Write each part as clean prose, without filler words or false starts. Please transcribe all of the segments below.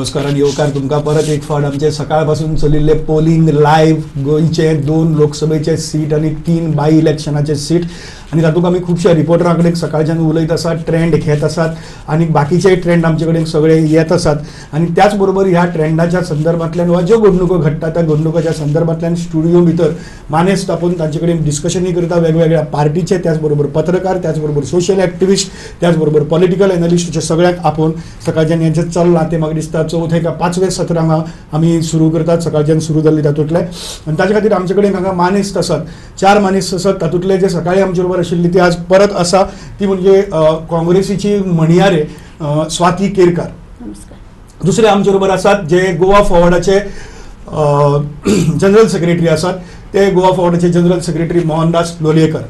नमस्कार आणि येवकार तुमकां परत एक फावट आमचे सकाळपासून चलिल्ले पोलिंग लायव्ह गोंयचे 2 लोकसभेचे सीट आणि 3 बाय इलेक्शनाचे सीट आणि तातूंत आमी खुबशा रिपोर्टरां कडेन सकाळच्यान उलयत आसात, ट्रेंड घेत आसात आणि बाकीचे ट्रेंड आमचे कडेन सगळे येत आसात आणि त्याच बरोबर ह्या ट्रेंडाच्या संदर्भांतल्यान वा ज्यो घडणुको घडटा त्या घडणुकाच्या संदर्भांतल्यान स्टुडिओ भितर मानेस्त तापोवन तांचे कडेन डिस्कशनूय करता, वेगवेगळ्या पार्टीचे, त्याच बरोबर पत्रकार, त्याच बरोबर सोशल एक्टिविस्ट, त्याच बरोबर पॉलिटिकल एनालिस्टचे सगळ्याक आपोवन सकाळच्यान हें जें चल्लां तें म्हाका दिसता 4थे का 5वें सत्रांक आमी सुरू करतात, सकाळच्यान सुरू जाल्ली तातूंतले आनी ताचे खातीर आमचे कडेन हांगा मानेस्त आसात, 4 मानेस्त आसात. तातूंतले जे सकाळी आमचे बरोबर आशिल्ली ती आज परत आसा ती म्हणजे काँग्रेसीची म्हणयारे स्वाती केरकार. दुसरे आमचे बरोबर आसात जे गोवा फॉरवर्डाचे जनरल सेक्रेटरी आसात, ते गोवा फॉरवर्डाचे जनरल सेक्रेटरी मोहनदास लोलयेकर.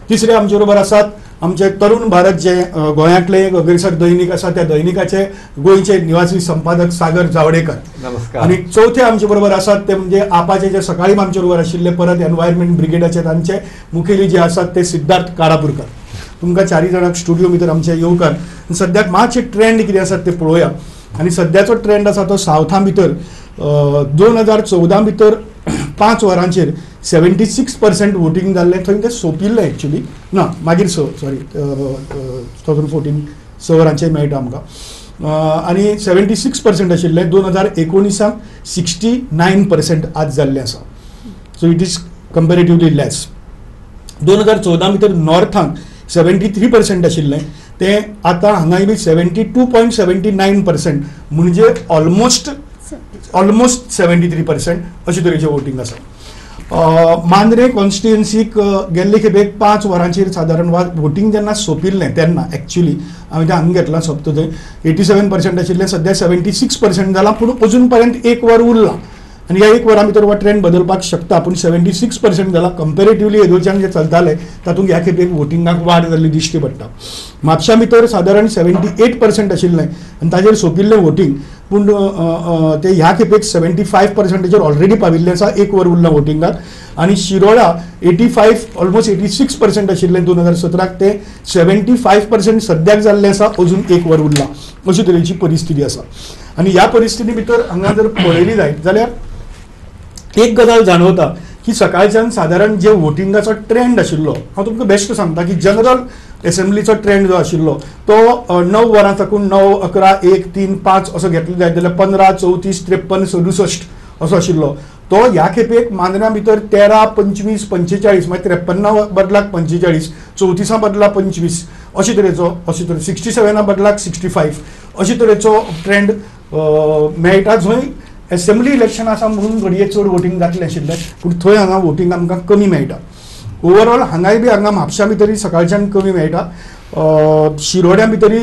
तिसरे आमचे बरोबर आसात आमचे तरुण भारत जे गोंयांतले अग्रेसर दैनीक आसा त्या दैनिकाचे गोंयचे निवासी संपादक सागर जावडेकर. नमस्कार. आणि चौथे आमचे बरोबर आसात ते म्हणजे आपाचे जे सकाळी आमचे बरोबर आशिल्ले परत एनवायरमेंट ब्रिगेडाचे तांचे मुखेली जे आसात ते सिद्धार्थ कारापुरकर. तुमकां 4 जाणांक स्टुडिओ भितर आमचे येवकार. सद्याक मातशे ट्रेंड कितें आसात ते पळोवया. आणि सद्याचो ट्रेंड आसा तो सावथां भितर 2014 भितर 5 वरांचेर 76% वोटींग जाल्लें, थंय तें सोंपिल्लें एक्चुली ना मागीर 2014 स वरांचेर मेळटा आमकां आनी 76% आशिल्लें 2019 69% आज जाल्लें आसा. सो इट इज कंपेरेटिवली लेस. 2014 भितर नॉर्थांक 73% आशिल्लें तें आतां हांगाय बी 72.79% म्हणजे ऑलमोस्ट 73% अशे तरेचें वोटींग आसा. मांद्रे कॉन्स्टिट्युएन्सीक गेल्ले खेपेक 5 वरांचेर सादारण वोटींग जेन्ना सोंपिल्लें तेन्ना एक्चुली हांवें तें हांगा घेतलां सोंपता थंय 87% आशिल्लें, सद्या 76% जालां, पूण अजून पर्यंत 1 वर उरलां आनी ह्या 1 वरां भितर हो ट्रेंड बदलपाक शकता. पूण 76% जालां. कंपेरेटिवली येदोळच्यान जे चलताले तातूंत ह्या खेपेक वोटिंगाक वाड जाल्ली दिश्टी पडटा. म्हापशां भितर सादारण 78% आशिल्लें आनी ताजेर सोंपिल्लें वोटींग, पूण ते ह्या खेपेक 75%चेर ऑलरेडी पाविल्लें आसा, 1 वर उरलां वोटिंगाक. आनी शिरोडा 85 ऑलमोस्ट 86% आशिल्लें 2017 ते 75% सद्याक जाल्लें आसा, अजून 1 वर उरलां अशे तरेची परिस्थिती आसा. आनी ह्या परिस्थिती भितर हांगा जर पळयली जायत जाल्यार एक गजाल जाणवता की सकाळच्यान सादारण जे वोटिंगाचो ट्रेंड आशिल्लो, हांव तुमकां बेश्ट सांगता की जनरल एसेंब्लीचो ट्रेंड जो आशिल्लो तो 9 वरां साकून 9, 11, 1, 3, 5 असो घेतलो जायत जाल्यार 15, 34, 53, 67 असो आशिल्लो. तो ह्या खेपेक मांद्र्या भितर 13, 25, 45 मागीर 53 बदलाक 45, 34 बदला 25 अशे तरेचो 67 बदलाक 65 अशे तरेचो ट्रेंड मेळटा. जंय एसेंब्ली इलेक्शन आसा म्हणून घडये चड वोटींग जातलें आशिल्लें, पूण थंय हांगा वोटींग आमकां कमी मेळटा. ओवरऑल हांगाय बी हांगा म्हापशां भितरय सकाळच्यान कमी मेळटा, शिरोड्यां भितरय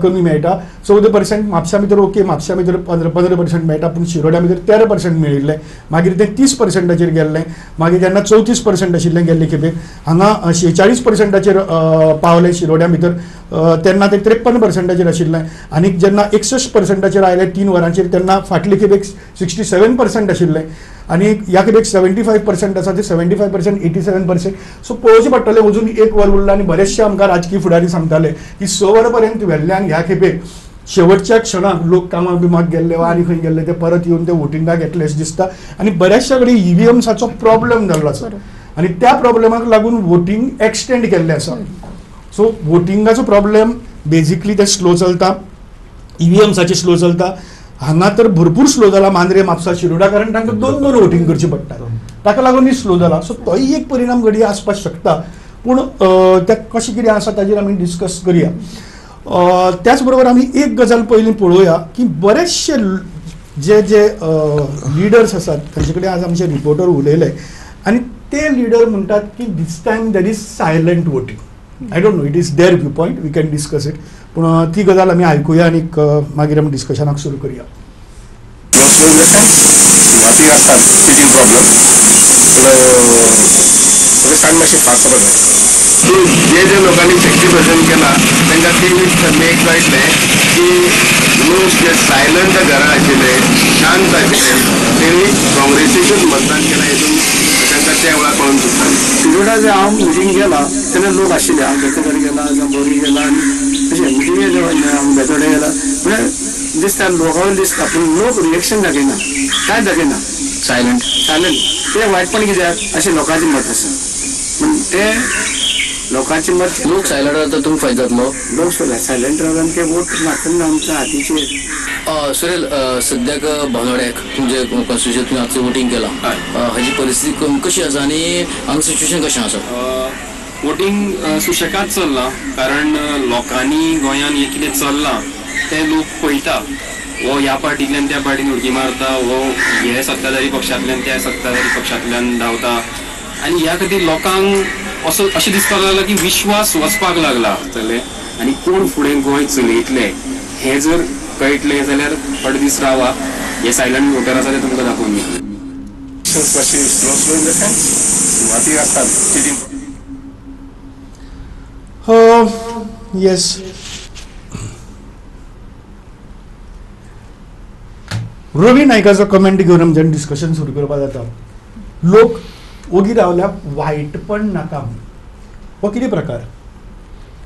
कमी मेळटा. 14% म्हापशां भितर ओके, म्हापशां भितर 15% मेळटा, पूण शिरोड्यां भितर 13% मेळिल्लें. मागीर तें 30%चेर गेल्लें. मागीर जेन्ना 34% आशिल्लें गेल्ले खेपेक हांगा 46%चेर पावलें शिरोड्यां भितर, तेन्ना तें 53%चेर आशिल्लें. आनी जेन्ना 61%चेर आयलें 3 वरांचेर तेन्ना फाटले खेपेक 67% आशिल्लें. आनी ह्या खेपेक 75% आसा ते 75%, 87%. सो पळोवचें पडटलें अजून 1 वर उरलां. आनी बरेचशे आमकां राजकीय फुडारी सांगताले की 6 वरां पर्यंत व्हेल्ल्यान ह्या खेपेक शेवटच्या क्षणाक लोक कामाक बिमाक गेल्ले वा आनी खंय गेल्ले ते परत येवन ते वोटिंगाक येतले अशें दिसता. आनी बऱ्याचशा कडेन EVMसाचो प्रॉब्लेम जाल्लो आसा आनी त्या प्रॉब्लेमाक लागून वोटींग एक्सटेंड केल्लें आसा. सो वोटिंगाचो प्रॉब्लेम बेजिकली ते स्लो चलता, EVMसाचे स्लो चलता. हांगा तर भरपूर स्लो जाला मांद्रे, म्हापसा, शिरोडा, कारण तांकां 2 वोटींग करचें पडटा, ताका लागून स्लो जाला. सो तोय एक परिणाम घडये आसपाक शकता. पूण तें कशें कितें आसा ताजेर आमी डिस्कस करया. त्याच बरोबर आमी एक गजाल पयलीं पळोवया की बरेचशे जे जे लिडर्स आसात तांचे कडेन आज आमचे रिपोर्टर उलयले आनी ते लिडर म्हणटात की this time there is silent voting. I don't know, it is their view point, we can discuss it. पूण ती गजाल आमी आयकुया आनी मागीर आमी डिस्कशनाक सुरू करुया. जे जे लोकांनी 60% केला तांकां ते मेक जायतलें की लोक जे सायलंट घरां आशिल्ले, शांत आशिल्ले, तेणी काँग्रेसीकूच मतदान केलां. हितून तांकां त्या वेळार कळून चुकता. शिरोडा जे हांव मिटींग गेला तेन्ना लोक आशिल्ले, हांव बेतोडे गेला, बोरी गेला, आनी अशें मिटिंगे बेतोडे गेला. म्हळ्यार दिसता लोकांना दिसता पण लोक रिएक्शन दाखयना काय दाखयना सायलंट ते वायटपण कित्याक अशें लोकांचें मत आसा पण ते लोकांचें मत लोक सायलंट रावता तुमकां फायदो जातलो लोक सायलंट रावन ते वोट मारतना आमच्या हातीचेर सुरेल सद्याक बांगड्याक तुमचे कॉन्स्टिट्युशन तुमी आजचें वोटिंग केलां हाची परिस्थिती कशी आसा आनी हांगा सिच्युएशन कशें आसा वोटिंग सुशेगाद चल्लां कारण लोकांनी गोंयांत हें कितें चल्लां ते लोक पळयता वो ह्या पार्टींतल्यान त्या पार्टीन उडकी मारता वो हे सत्ताधारी पक्षांतल्यान त्या सत्ताधारी पक्षांतल्यान धांवता आनी ह्या खातीर लोकांक अशें दिसपाक लागलां की विश्वास वचपाक लागला आनी कोण फुडें गोंय चलयतले हें जर कळटलें जाल्यार थोडे दीस रावा हे सायलंट वोटर आसा ते तुमकां दाखोवन दितले स्लो इन द सेन्स सुवाती आसतात येस रवी नायकाचो कमेंट घेवन आमच्यान डिस्कशन सुरू करपाक जाता लोक ओगी रावल्या वायटपण नाका हो कितें प्रकार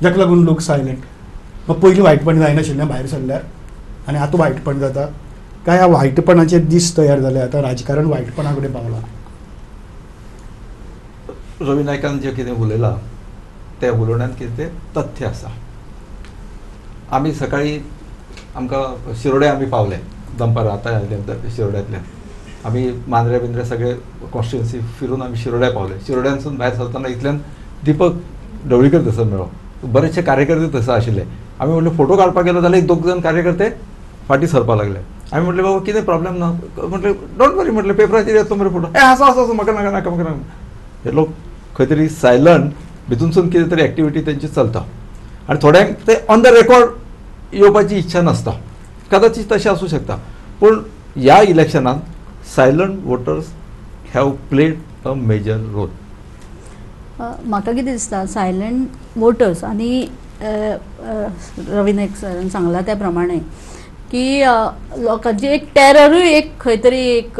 जाका लागून लोक सायलंट पयलीं वायटपण जायनाशिल्लें भायर सरल्यार आनी आतां वायटपण जाता काय ह्या वायटपणाचे दीस तयार जाले आतां राजकारण वायटपणा कडेन पावलां रवी नायकान जें कितें उलयलां त्या उलोवण्यांत कितें तें तथ्य आसा आमी सकाळीं आमकां शिरोड्या आमी पावले दनपार आतां आयले शिरोड्यांतल्यान आमी मांद्रे बिंद्रे सगळे कॉन्स्टिट्युएन्सी फिरून आमी शिरोड्या पावले शिरोड्यांसून भायर सरतना इतल्यान दिपक ढवळीकर थंयसर मेळ्ळो बरेचशे कार्यकर्ते थंयसर आशिल्ले आमी म्हणलें फोटो काडपाक गेलो जाल्यार 1-2 कार्यकर्ते फाटीं सरपाक लागले आमी म्हटलें बाबा कितें प्रॉब्लेम ना म्हटलें डोंट वरी म्हटलें पेपराचेर येता मरे फोटो आसा म्हाका नाका नाका म्हाका नाका हे लोक खंय तरी सायलंट भितूनसून कितें तरी एक्टिविटी तेंची चलता आनी थोड्यांक ते ऑन द रेकॉर्ड येवपाची इच्छा नासता कदाचित तशें आसूं शकता पूण ह्या इलेक्शनांत silent voters have played a major role म्हाका कितें दिसता सायलंट वोटर्स आनी रवी नायक सरान सांगला त्या प्रमाणे की लोकांची एक टेररूय एक खंय तरी एक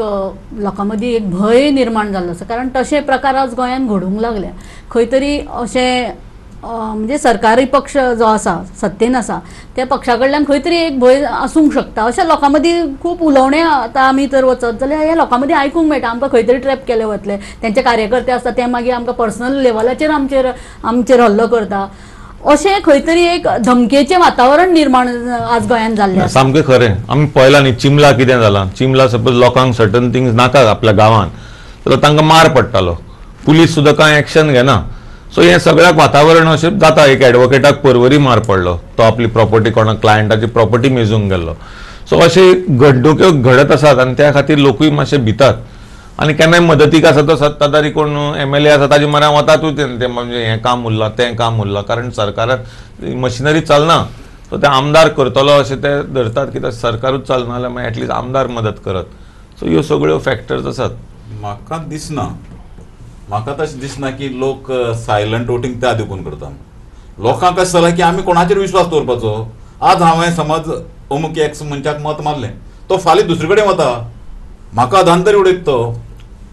लोकां मदीं एक भंय निर्माण जाल्लो आसा कारण तशे प्रकार आज गोंयांत घडूंक लागल्या खंय तरी अशें म्हणजे सरकारी पक्ष जो आसा सत्तेन आसा त्या पक्षा कडल्यान खंय तरी एक भंय आसूंक शकता अशें लोकां मदीं खूब उलोवणें आतां आमी तर वचत जाल्यार हे लोकां मदीं आयकूंक मेळटा आमकां खंय तरी ट्रॅप केले वतले तेंचे कार्यकर्ते आसता ते मागीर आमकां पर्सनल लेवलाचेर आमचेर हल्लो करता अशें खंय तरी एक धमकेचें वातावरण निर्माण आज गोंयांत जाल्लें सामकें खरें आमी पळयलां न्ही चिमला कितें जालां चिमला सपोज लोकांक सर्टन थिंग्स नाका आपल्या गांवांत जाल्यार तांकां मार पडटालो पुलीस सुद्दां कांय एक्शन घेना सो हें सगळ्याक वातावरण अशें जाता एक एडवोकेटाक परवरी मार पडलो तो आपली प्रॉपर्टी कोणाक क्लायंटाची प्रॉपर्टी मेजूंक गेल्लो सो अशे घडणुक्यो घडत आसात आनी त्या खातीर लोकूय मातशे भितात आनी केन्नाय मदतीक आसा तो सत्ताधारी कोण MLA आसा ताजे म्हऱ्यान वतातूच ते म्हणजे हें काम उरलां तें काम उरलां कारण सरकाराक मशिनरी चलना सो ते आमदार करतलो अशें ते धरतात कित्याक सरकारूच चलना जाल्यार मागीर एटलीस्ट आमदार मदत करत सो ह्यो सगळ्यो फॅक्टर्स आसात म्हाका दिसना म्हाका तशें दिसना की लोक सायलंट वोटींग त्या देखून करता लोकांक अशें जालां की आमी कोणाचेर विश्वास दवरपाचो आज हांवें समज अमूक एक्स मनशाक मत मारलें तो फाल्यां दुसरे कडेन वता म्हाका अधांतरी उडयता तो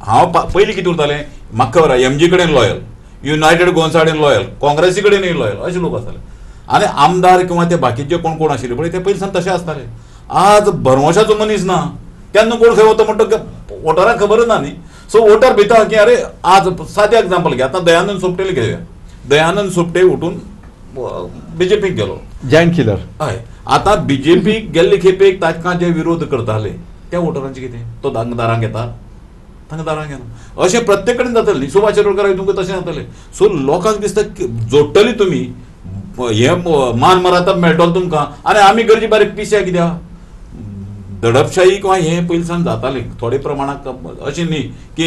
हांव पयलीं कितें उरतालें म्हाका खबर MG कडेन लॉयल युनायटेड गोंसाडेन लॉयल काँग्रेसी कडेनूय लॉयल अशे लोक आसताले आनी आमदार किंवा ते बाकीचे कोण कोण आशिल्ले पळय ते पयलीं सावन तशे आसताले आज भरवशाचो मनीस ना केन्ना कोण खंय वता म्हणटा वोटरांक खबर ना न्ही सो वोटर भिता की अरे आज सादें एग्जांपल घे आतां दयानंद सोपटेल घेवया दयानंद सोपटे उठून BJPक गेलो जायंट किलर हय आतां BJPक गेल्ले खेपेक ताका जे विरोध करताले त्या वोटरांचें कितें तो दारांक येता तांकां दारांक येना अशें प्रत्येक कडेन जातलें न्ही सुभाष शिरोडकराक तुमकां तशें जातलें सो लोकांक दिसता जोडटली तुमी हे मान मरातब मेळटलो तुमकां आनी आमी गरजे बारीक पिश्या कित्याक दडपशाही किंवा हें पयलींसान जातालें थोडे प्रमाणाक अशें न्ही की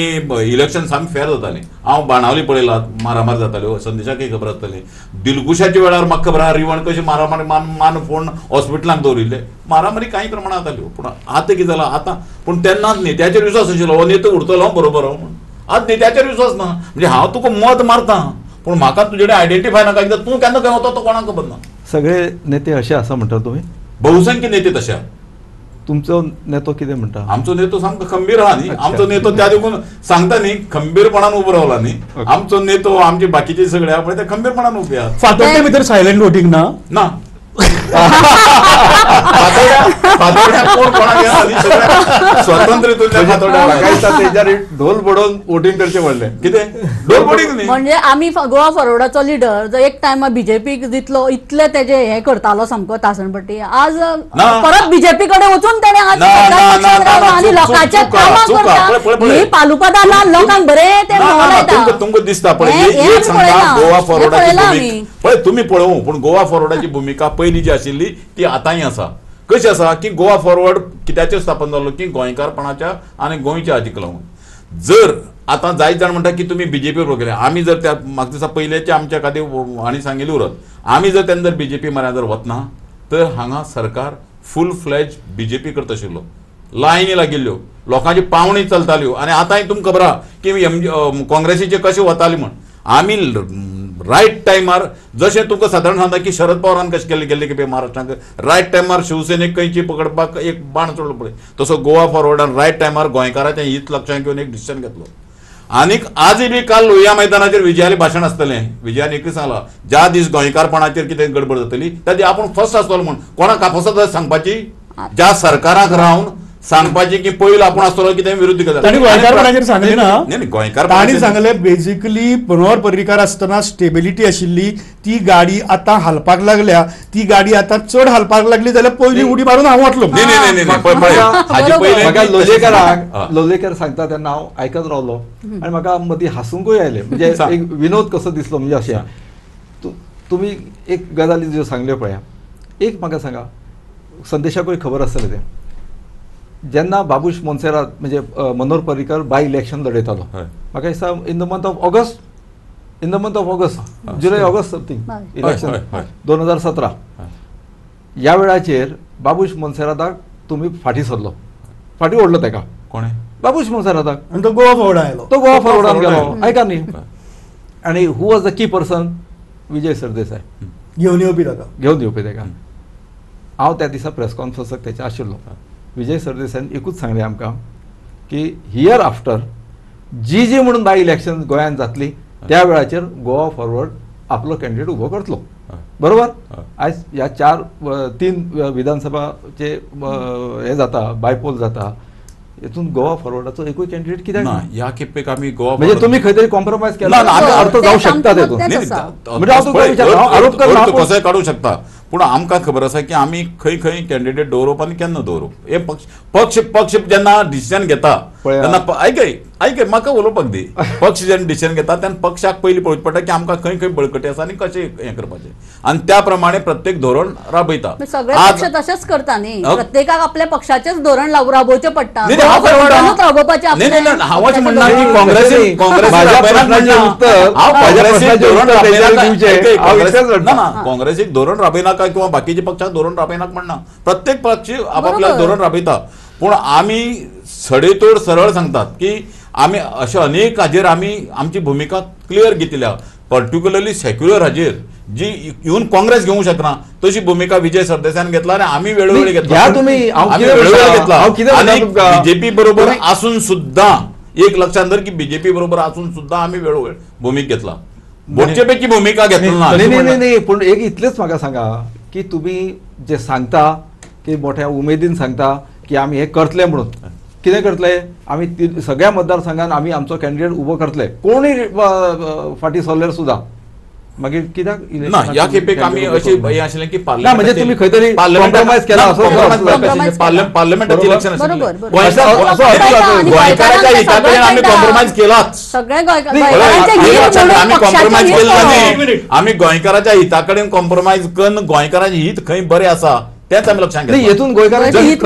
इलेक्शन सामकें फेर जातालें हांव बाणावली पळयलां मारामार जाताल्यो संदेशाकय खबर आसतली दिलकुशाच्या वेळार म्हाका खबर आहा रिवण कशें मारामारी मान फोडून हॉस्पिटलांत दवरिल्ले मारामारी कांय प्रमाणांत जाताल्यो पूण आतां कितें जालां आतां पूण तेन्नाच नेत्याचेर विश्वास आशिल्लो हो नेतो उरतलो बरोबर म्हूण आज नेत्याचेर विश्वास ना म्हणजे हांव तुका मत मारतां पूण म्हाका तुजे कडेन आयडेंटिफाय नाका कित्याक तूं केन्ना खंय वता तो कोणाक खबर ना सगळे नेते असे आसा म्हणटा तुमी बहुसंख्य नेते तशे तुमचो नेतो कितें म्हणटा आमचो नेतो सामको खंबीर आहा न्ही आमचो नेतो त्या देखून सांगता न्ही खंबीरपणान उबो रावला न्ही आमचो नेतो आमचे बाकीचे सगळे आहा पळय ते खंबीरपणान उबे आहा फातोर्डे भितर सायलंट वोटींग ना ना स्वतंत्र ढोल बडोवन वोटिंग करचे पडले कितें ढोल बोडींग न्ही म्हणजे आम्ही गोवा फॉरवर्डाचो लिडर जो एक टायमार बीजेपीक जितलो इतले तेजे हे करतालो सामको तासनपट्टी आज परत बीजेपी कडे वचून तेणे आज आणि लोकांचे कामां करता ही पालुपदां लोकांक बरे ते तुमकां दिसता पळय गोवा फॉरवर्डाची पळय तुम्ही पळोवं पूण गोवा फॉरवर्डाची भुमिका पयलीं जी आशिल्ली ती आतांय आसा कशी आसा की गोवा फॉरवर्ड कित्याचेर स्थापन जालो की गोंयकारपणाच्या आनी गोंयच्या हातीक लागून जर आतां जायत जाण म्हणटा की तुमी बीजेपी बरोबर गेले आमी जर त्या म्हाका दिसता पयलेचे आमच्या खातीर हांणी सांगिल्ली उरत आमी जर तेन्ना जर बीजेपी म्हऱ्या जर वतना तर हांगा सरकार फूल फ्लेज बीजेपी करता आशिल्लो लायनी लागिल्ल्यो लोकांची पावणी चलताल्यो आनी आतांय तुमकां खबर आहा की काँग्रेसीचे कशे वताले म्हण आमी रायट टायमार जशें तुमकां सादारण सांगता की शरद पवारान कशें केल्लें गेल्ले की महाराष्ट्रांत रायट टायमार शिवसेनेक खंयची पकडपाक एक बाण चडलो पळय तसो गोवा फॉरवर्डान रायट टायमार गोंयकाराचें हित लक्षांत घेवन एक डिसिजन घेतलो आनीक आजय बी काल लोहिया मैदानाचेर विजयालें भाशण आसतलें विजयान एकूच सांगलां ज्या दीस गोंयकारपणाचेर कितें गडबड जातली त्या दीस आपूण फर्स्ट आसतलो म्हूण कोणाक कापसां सांगपाची ज्या सरकाराक रावन सांगपाची की पयलो आपूण आसतलो कितें विरोधी तांणी गोंयकारपणाचेर सांगले ना न्ही गोंयकार तांणी सांगलें बेजिकली मनोहर पर्रीकार आसतना स्टेबिलिटी आशिल्ली ती गाडी आतां हालपाक लागल्या ती गाडी आतां चड हालपाक लागली जाल्यार पयली उडी मारून हांव वतलो म्हाका लोलयेकर सांगता तेन्ना हांव आयकत रावलो आनी म्हाका मदीं हांसूंकूय आयलें म्हणजे एक विनोद कसो दिसलो म्हणजे अशें तुमी एक गजाली ज्यो सांगल्यो पळया एक म्हाका सांगा संदेशाकूय खबर आसतलें तें जेन्ना बाबूश मोन्सेरात म्हणजे मनोहर पर्रीकर बाय इलेक्शन लढयतालो म्हाका दिसता in the month of August July August something election 2017 ह्या वेळाचेर बाबूश मोन्सेराताक तुमी फाटी सरलो फाटी ओडलो तेका कोणे बाबूश मोन्सेराताक आनी तो गोवा फॉरवर्ड आयलो तो गोवा फॉरवर्डान गेलो आयका न्ही आनी who was the key person Vijay Sardesai घेवन येवपी ताका हांव त्या दिसा प्रेस कॉन्फरन्साक तेचे आशिल्लो विजय सरदेसायन एकूच सांगलें आमकां की हियर आफ्टर जी म्हणून बाय इलेक्शन गोंयांत जातली त्या वेळाचेर गोवा फॉरवर्ड आपलो कॅन्डिडेट उबो करतलो बरोबर आयज ह्या 3 विधानसभाचे हे जाता बायपोल जाता हितून गोवा फॉरवर्डाचो एकूय कॅन्डिडेट कित्याक ना ह्या खेपेक आमी गोवा म्हणजे तुमी खंय तरी कॉम्प्रोमायज केला अर्थ जावं शकता तेतून म्हणजे कसोय काडूंक शकता पूण आमकां खबर आसा की आमी खंय खंय कॅन्डिडेट दवरप आनी केन्ना दवरप हे पक्ष जेन्ना डिसिजन घेता तेन्ना आयकय म्हाका उलोवपाक दी पक्ष जेन्ना डिसिजन घेता तेन्ना पक्षाक पयलीं पळोवचें पडटा की आमकां खंय खंय बळकटी आसा आनी कशें हें करपाचें आनी त्या प्रमाणे प्रत्येक धोरण राबयता सगळे पक्ष तशेंच करता न्ही प्रत्येकाक आपल्या पक्षाचेच धोरण राबोवचें पडटा हांव अशें म्हणना की काँग्रेसीक धोरण राबयनाका किंवा बाकीच्या पक्षाक धोरण राबयनाका म्हणना प्रत्येक पक्ष आपापल्या धोरण राबयता पूण आमी सडेतोड सरळ सांगतात की आमी अशे अनेक हाजेर आमी आमची भुमिका क्लियर घेतिल्या पर्टिक्युलरली सेक्युलर हाजेर जी येवन काँग्रेस घेवंक शकना तशी भूमिका विजय सरदेसायान घेतला आणि आम्ही वेळोवेळी घेतला बीजेपी बरोबर असून सुद्धा एक लक्षात धर की बीजेपी बरोबर असून सुद्धा आम्ही वेळोवेळी भूमिका घेतला मोर्चेपैकी भूमिका घेतला नाही पण एक इतलेच म्हाका सांगा की तुम्ही जे सांगता की मोठ्या उमेदीन सांगता की आम्ही हे करतले म्हणून कितें करतले आम्ही सगळ्या मतदारसंघात आम्ही आमचो कॅन्डिडेट उबो करतले कोणीय फाटी सरल्यार सुद्धा मागीर कित्याक ना या खेपेक आमी अशी हे आशिल्लें की पार्लमेंट म्हणजे तुम्ही खंय तरी कॉम्प्रोमाइज केला असो पार्लमेंटाचे इलेक्शन गोंयकाराच्या हिता कडेन आमी कॉम्प्रोमाइज केलाच आमी कॉम्प्रोमाइज केला आमी गोंयकाराच्या हिता कडेन कॉम्प्रोमाइज करून गोंयकाराचें हित खंय बरें आसा तेच आमी लक्षांत घेतलें हेतून गोंयकारांचें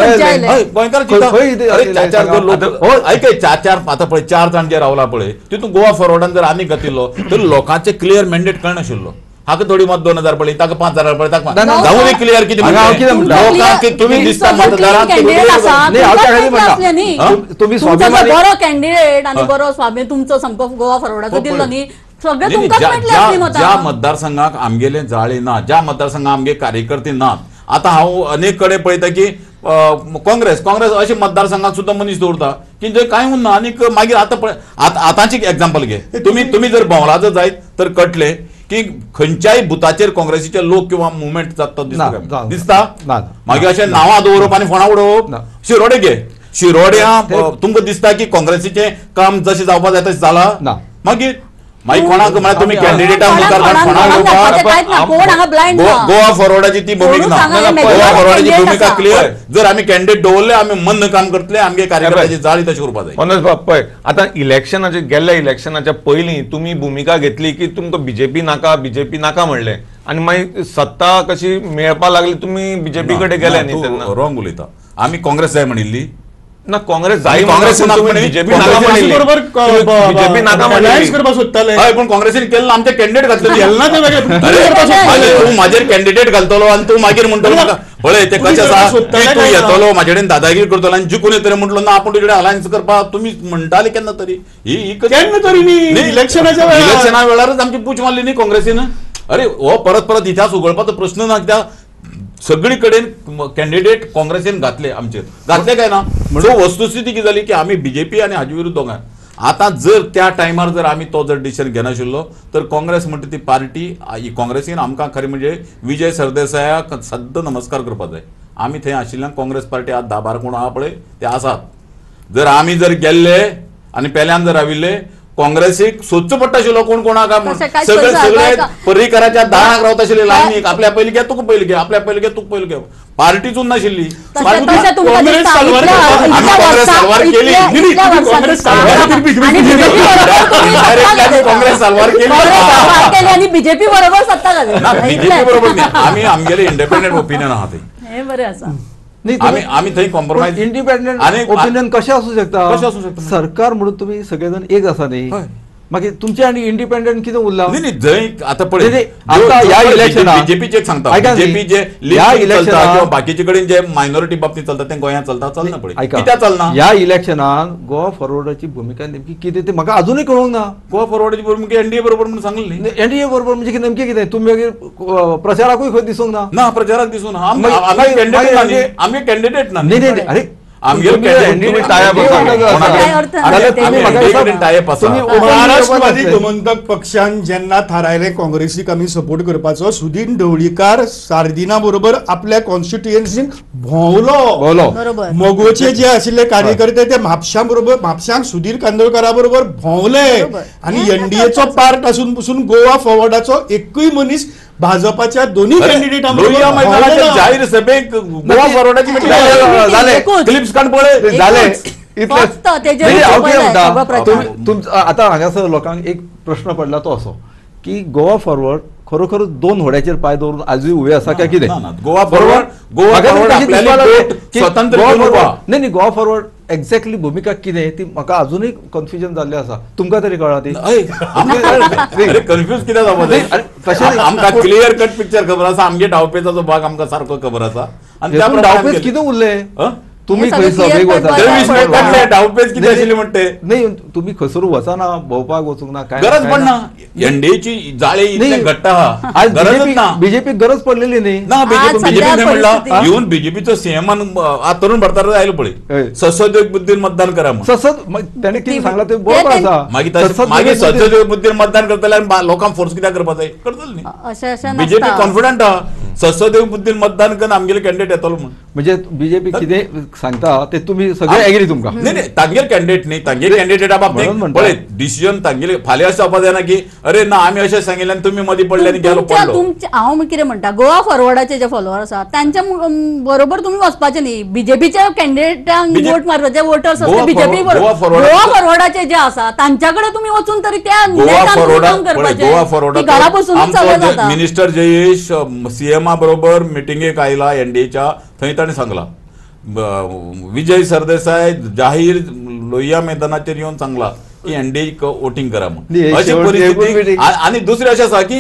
चार आतां पळय 4 जाण जे रावला पळय तितून गोवा फॉरवर्डान जर आनी घातिल्लो तर लोकांचे क्लियर मॅन्डेट कळनाशिल्लो हाका थोडी मत 2000 पळय ताका 5000 पळय ताका जावं क्लियर कितें लोकांक तुम्ही दिसता मतदारांक तुम्ही बरो कॅन्डिडेट आनी बरो स्वामी तुमचो सामको गोवा फॉरवर्डाचो दिल्लो न्ही सगळे तुमकां मेळटले ज्या मतदारसंघाक आमगेले जाळे ना ज्या मतदारसंघाक आमगे कार्यकर्ते नात आता हांव अनेक कडेन पळयता की काँग्रेस अशे मतदारसंघात सुद्धा मनीस दवरता की जंय कांय उरना आनीक मागीर आतां पळय आतांची एग्जाम्पल घे तुम्ही जर भोंवला जर जायत तर कळटलें की खंयच्याय बुथाचेर काँग्रेसीचे लोक किंवा मुवमेंट जाता ना. दिसता ना. मागीर अशें नांवां दवरप आनी फोंडा उडोवप ना. शिरोडे घे शिरोड्या तुमकां दिसता की काँग्रेसीचें काम जशें जावपाक जाय तशें जाला ना. मागीर कोणाक म्हळ्यार तुमी कॅन्डिडेटा मुखार फोंडा उडोवपाक गोवा फॉरवर्डाची ती भूमिका ना गोवा फॉरवर्डाची भूमिका क्लियर जर आमी कॅन्डिडेट दवरले आमी मन काम करतले आमगे कार्यकर्त्याची जाळी तशी करपाक जाय मनोज बाब पळय आता इलेक्शनाचे गेल्ल्या इलेक्शनाच्या पयलीं तुमी भूमिका घेतली की तुमकां बीजेपी नाका म्हणलें आनी मागीर सत्ता कशी मेळपा लागली तुमी बीजेपी कडेन गेले न्ही तेन्ना रॉंग उलयता आमी काँग्रेस जाय म्हणिल्ली ना काँग्रेस जाय काँग्रेस बीजेपी नाका म्हणिल्ली बीजेपी नाका म्हणिल्ली करपाक सोदताले हय पण काँग्रेसीन केलें ना आमचे कॅन्डिडेट घातले ना ते वेगळे तूं म्हाजेर कॅन्डिडेट घालतलो आनी तूं मागीर म्हणटलो म्हाका पळय ते कशें आसा की तूं येतलो म्हाजे कडेन दादागिरी करतलो आनी जिखून येतले म्हटलो ना आपूण तुजे कडेन अलायन्स करपाक तुमी म्हणटाले केन्ना तरी ही केन्ना तरी न्ही इलेक्शनाच्या वेळार इलेक्शना वेळारच आमची पूच मारली न्ही काँग्रेसीन अरे हो परत इतिहास उगडपाचो प्रश्न ना कित्याक सगळी कडेन कॅन्डिडेट काँग्रेसीन घातले आमचेर घातले काय ना सो वस्तुस्थिती कितें जाली की आमी बीजेपी आनी हाजे विरुद्ध दोगांय आतां जर त्या टायमार जर आमी तो जर डिसिजन घेनाशिल्लो तर काँग्रेस म्हणटा ती पार्टी ही काँग्रेसीन आमकां खरें म्हणजे विजय सरदेसायाक सद्द नमस्कार करपाक जाय आमी थंय आशिल्ल्यान काँग्रेस पार्टी आज 10-12 कोण आहा पळय ते आसात जर आमी जर गेल्ले आनी पेल्यान जर राविल्ले काँग्रेसीक सोदचो पडटा आशिल्लो कोण कोणाक सगळे पर्रीकराच्या दाराक रावता आशिल्ले लायनीक आपल्या पयलीं घे तुका पयलीं घे आपल्या पयलीं घे तुका पयलीं घे पार्टीचून नाशिल्ली काँग्रेस सलवार केली काँग्रेस सलवार केली आणि बीजेपी बरोबर सत्ता ना बीजेपी बरोबर न्ही आमी आमगेले इंडिपेंडंट ओपिनियन आहा ते हे बरें आसा आम्ही थंय कॉम्प्रोमाइज इंडिपेंडंट ओपिनियन कशें आसूं शकता सरकार म्हणून तुम्ही सगळेजण एक आसा न्ही मागीर तुमचे आनी इंडिपेंडंट कितें उरला न्ही जंय आतां पळय आता ह्या इलेक्शनाक बीजेपीचे सांगता बीजेपी जे ह्या इलेक्शनाक किंवा बाकीचे कडेन जे मायनॉरिटी बाबतींत चलता ते गोंयांत चलना पळय कित्याक चलना ह्या इलेक्शनान गोवा फॉरवर्डाची भूमिका नेमकी कितें ते म्हाका अजूनय कळूंक ना गोवा फॉरवर्डाची भूमिका एनडीए बरोबर म्हणून सांगली न्ही एनडीए बरोबर म्हणजे नेमकें कितें तुमी मागीर प्रचाराकूय खंय दिसूंक ना प्रचाराक दिसून आमी कॅन्डिडेट ना न्ही अरे महाराष्ट्रवादी गोमंतक पक्षान जेन्ना थारायले काँग्रेसीक आमी सपोर्ट करपाचो सुदीन ढवळीकार सार्दिना बरोबर आपल्या कॉन्स्टिट्युएन्सीन भोंवलो मोगोचे जे आशिल्ले कार्यकर्ते ते म्हापशांक सुधीर कांदोळकरा बरोबर भोंवले आनी एनडीएचो पार्ट आसून पसून गोवा फॉरवर्डाचो एकूय मनीस भाजपाच्या दोन्ही कॅन्डिडेटांबरोबर जाहीर सभेक गोवा फॉरवर्डाची क्लिप्स काढ पळय झाले आता हांगासर लोकांक एक प्रश्न पडला तो असो की गोवा फॉरवर्ड खरोखर दोन होड्याचेर पाय दवरून आजूय उभे आसा काय कितें गोवा फॉरवर्ड नाही गोवा फॉरवर्ड एक्झॅक्टली भूमिका कितें ती म्हाका अजूनय कन्फ्युजन जाल्लें आसा तुमकां तरी कळ्ळा ती कन्फ्यूज कित्याक जावपाक आमकां क्लियर कट पिक्चर खबर आसा आमगे डावपेचाचो भाग आमकां सारको खबर आसा आनी त्या डावपेच कितें उरले तुम्ही डावपेच कितें आशिल्ली म्हणटे नाही तुम्ही खंयसर वचना भोंवपाक वचूंक ना काय गरज पडना एनडीएची जाळी इतले घट्ट आहा गरजच ना बीजेपी गरज पडलेली न्ही ना बीजेपी म्हणला येवन बीजेपीचो सीएमान तरुण भरतार आयलो पळय सदस्योद्योग बुद्धीन मतदान करा म्हणून ताणें कितें सांगलां तें बरोबर आसा मागीर सदस्योद्योग बुद्धीन मतदान करतले लोकांक फोर्स कित्याक करपाक जाय करतले न्ही बीजेपी कॉन्फिडंट आहा सदस्योद्योग बुद्धीन मतदान करून आमगेले कॅन्डिडेट येतलो म्हणून म्हणजे बीजेपी कितें सांगता ते तुम्ही सगळे एग्री तुमकां नाही तांगेर कॅन्डिडेट न्ही तांगेर कॅन्डिडेटा बाबतींत पळय डिसिजन तांगेले फाल्यां अशें जावपाक जायना की अरे ना आमी अशें सांगिल्लें आनी तुमी मदीं पडले आनी गेलो पडलो हांव कितें म्हणटा गोवा फॉरवर्डाचे जे फॉलोवर आसा तांच्या बरोबर तुमी वचपाचे न्ही बीजेपीच्या कॅन्डिडेटांक वोट मारपाचे वोटर्स आसता बीजेपी गोवा फॉरवर्डाचे जे आसा तांच्या कडेन तुमी वचून तरी त्या गोवा फॉरवर्डा मिनिस्टर जयेश सीएमा बरोबर मिटिंगेक आयला एनडीएच्या थंय ताणें सांगला विजय सरदेसाय जाहीर लोहिया मैदानाचेर येवन सांगला की एनडीएक वोटिंग करा म्हणून अशी परिस्थिती आनी दुसरें अशें आसा की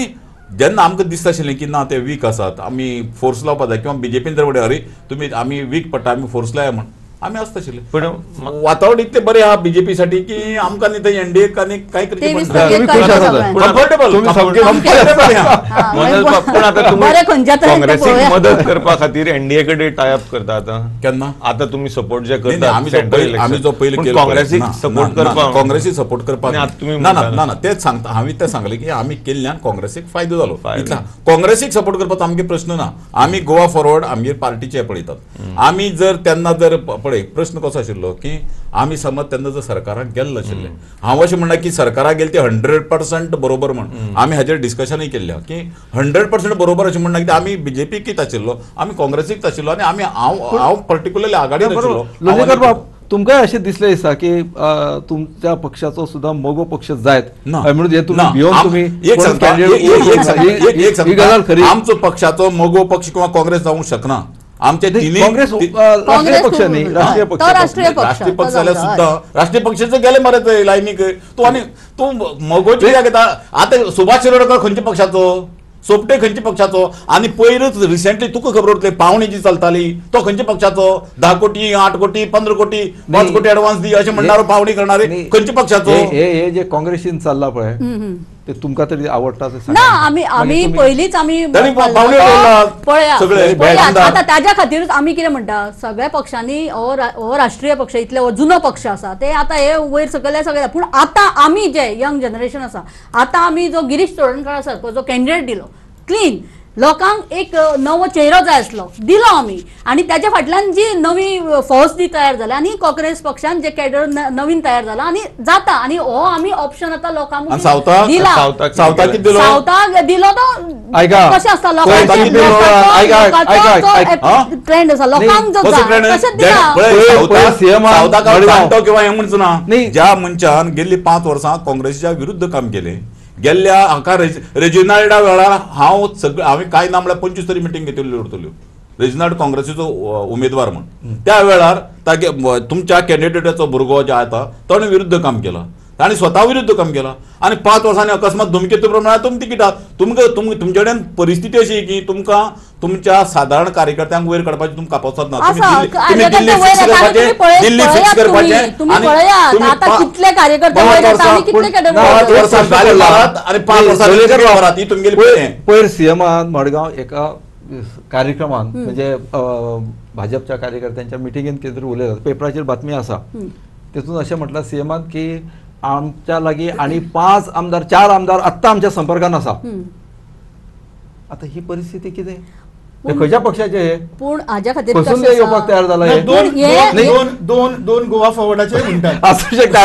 जेन्ना आमकां दिसता आशिल्लें की ना ते वीक आसात आमी फोर्स लावपाक जाय किंवा बीजेपीन जर म्हणलें अरे तुमी आमी वीक पडटा आमी फोर्स लाया म्हण आम्ही आसताशिल्ले पण वातावरण इतले बरे आहा बीजेपी साठी की आमकां न्ही ते एनडीए आनी कांय करचे तेवीस पडना. टक्के तुम्ही खुश आसात. सगळ्यांना. कम्फर्टेबल तुम्ही कम्फर्टेबल हा, मनोज बरं. बाब, पण आता तुम्ही बरे खंयच्या तरी ते काँग्रेसीक पळोवया. मदत करपा खातीर एनडीए कडेन टायअप करता आता केन्ना आता तुम्ही सपोर्ट जे नाही, करता आम्ही जो पहिले केलो काँग्रेसीक सपोर्ट करपा काँग्रेसीक सपोर्ट करपाक नाही, आता तुम्ही ना ना म्हणता ना तेच सांगता हांवें तें सांगलें की आमी केल्ल्यान काँग्रेसीक फायदो जालो फायदो. इतला काँग्रेसीक सपोर्ट करपाचो आमगे प्रश्न ना आमी गोवा फॉरवर्ड आमगे पार्टीचे पळयतात आमी जर तेन्ना जर पळय प्रश्न कसो आशिल्लो की आमी समज तेन्ना जर सरकाराक गेल्लो आशिल्ले हांव अशें म्हणना की सरकाराक गेले ते 100% बरोबर म्हण आमी हाचेर डिस्कशनूय केल्लें की 100% बरोबर अशें म्हणना की आमी बीजेपीक आशिल्लो आमी काँग्रेसीक आशिल्लो आनी आमी हांव पर्टिक्युलरली आघाडीर आशिल्लो लोणीकर बाब तुमकांय अशें दिसलें दिसता की तुमच्या पक्षाचो सुद्धा मोगो पक्ष जायत ना. म्हणून हे तुम्ही ना. भिवन तुम्ही एक सांगता, एक ही गजाल खरी आमचो पक्षाचो मोगो पक्ष किंवा काँग्रेस जावंक शकना आमचे तिन्ही काँग्रेस राष्ट्रीय पक्ष न्ही राष्ट्रीय तो पक्ष राष्ट्रीय पक्ष. राष्ट्रीय पक्ष तो जाल्यार जाता. सुद्धा राष्ट्रीय पक्षाचे गेले मरे ते लायनीक तूं मोगोची कित्याक घेता आतां सुभाष शिरोडकर खंयच्या पक्षाचो सोपटे खंयच्या पक्षाचो आनी पयरूच रिसेंटली तुका खबर उरतली पावणी जी चलताली तो खंयच्या पक्षाचो 10 कोटी 8 कोटी 15 कोटी 5 कोटी एडवान्स दी अशें म्हणणारो पावणी करणारे खंयच्या पक्षाचो हे जे काँग्रेसीन चालला पळय ते तुमकां तरी आवडटा ते ना आम्ही पहिलीच आम्ही तरी पावणे उडयलात. पळया सगळे पळया. आमदार. आता ताज्या खातीरच आमी कितें म्हणटा सगळ्या पक्षांनी हो राष्ट्रीय पक्ष इतले हो जुनो पक्ष आसा ते आता हे वयर सकयले सगळे पूण आता आमी जे यंग जनरेशन आसा आता आमी जो गिरीश चोडणकर सारको जो कॅन्डिडेट दिलो क्लीन लोकांक एक नवो चेहरो जाय आसलो दिलो आमी आणि त्याच्या फाटल्यान जी नवी फौज दी तयार जाला आणि काँग्रेस पक्षान जे कॅडर नवीन तयार जाला आणि जाता आणि हो आमी ऑप्शन आता लोकांक आणि सावथाक दिला सावथाक किती दिलो सावथाक दिलो तो ऐका. कशें आसता लोकांचो ट्रेंड आसा लोकांक जो कसो ट्रेंड तशेंच दिला सावथाक किंवा हे म्हणचो ना नाही. ज्या मनशान गेल्ली 5 वर्सां काँग्रेसीच्या विरुद्ध काम केले गेल्ल्या हाका रेजिनाल्डा वेळार हांवें कांय ना म्हळ्यार 25 तरी मिटींग घेतिल्ल्यो उरतल्यो रेजिनाल्ड काँग्रेसीचो उमेदवार म्हण त्या वेळार तागे तुमच्या कॅन्डिडेटाचो भुरगो जो आसा ताणें विरुद्ध काम केलां ताणें स्वता विरुद्ध काम केलां आणि 5 वर्सांनी अकस्मात धमकी प्रमाणे तुमी तिकीटात तुमचे कडेन परिस्थिती अशी की तुमकां तुमच्या साधारण कार्यकर्त्यांक वयर काडपाची तुमकां कापावत ना तुम्ही दिल्ली फिक्स करपाचे दिल्ली फिक्स करपाचे आणि 5 वर्सां गाली मारात आणि 5 वर्सां मारात ही तुमगेली पयर सीएमान मडगांव एका कार्यक्रमान म्हणजे भाजपच्या कार्यकर्त्यांच्या मिटिंगेन कितें तरी उलयला पेपराचेर बातमी आसा तेतून अशें म्हटलां सीएमान की आमच्या लागीं आणि 5 आमदार 4 आमदार आत्ता आमच्या संपर्कान आसा आता ही परिस्थिती कितें खंयच्या पक्षाचे हे पूण हाज्या खातीर पसून ते येवपाक तयार जाला हे दोन गोवा फॉरवर्डाचे म्हणटात असू शकता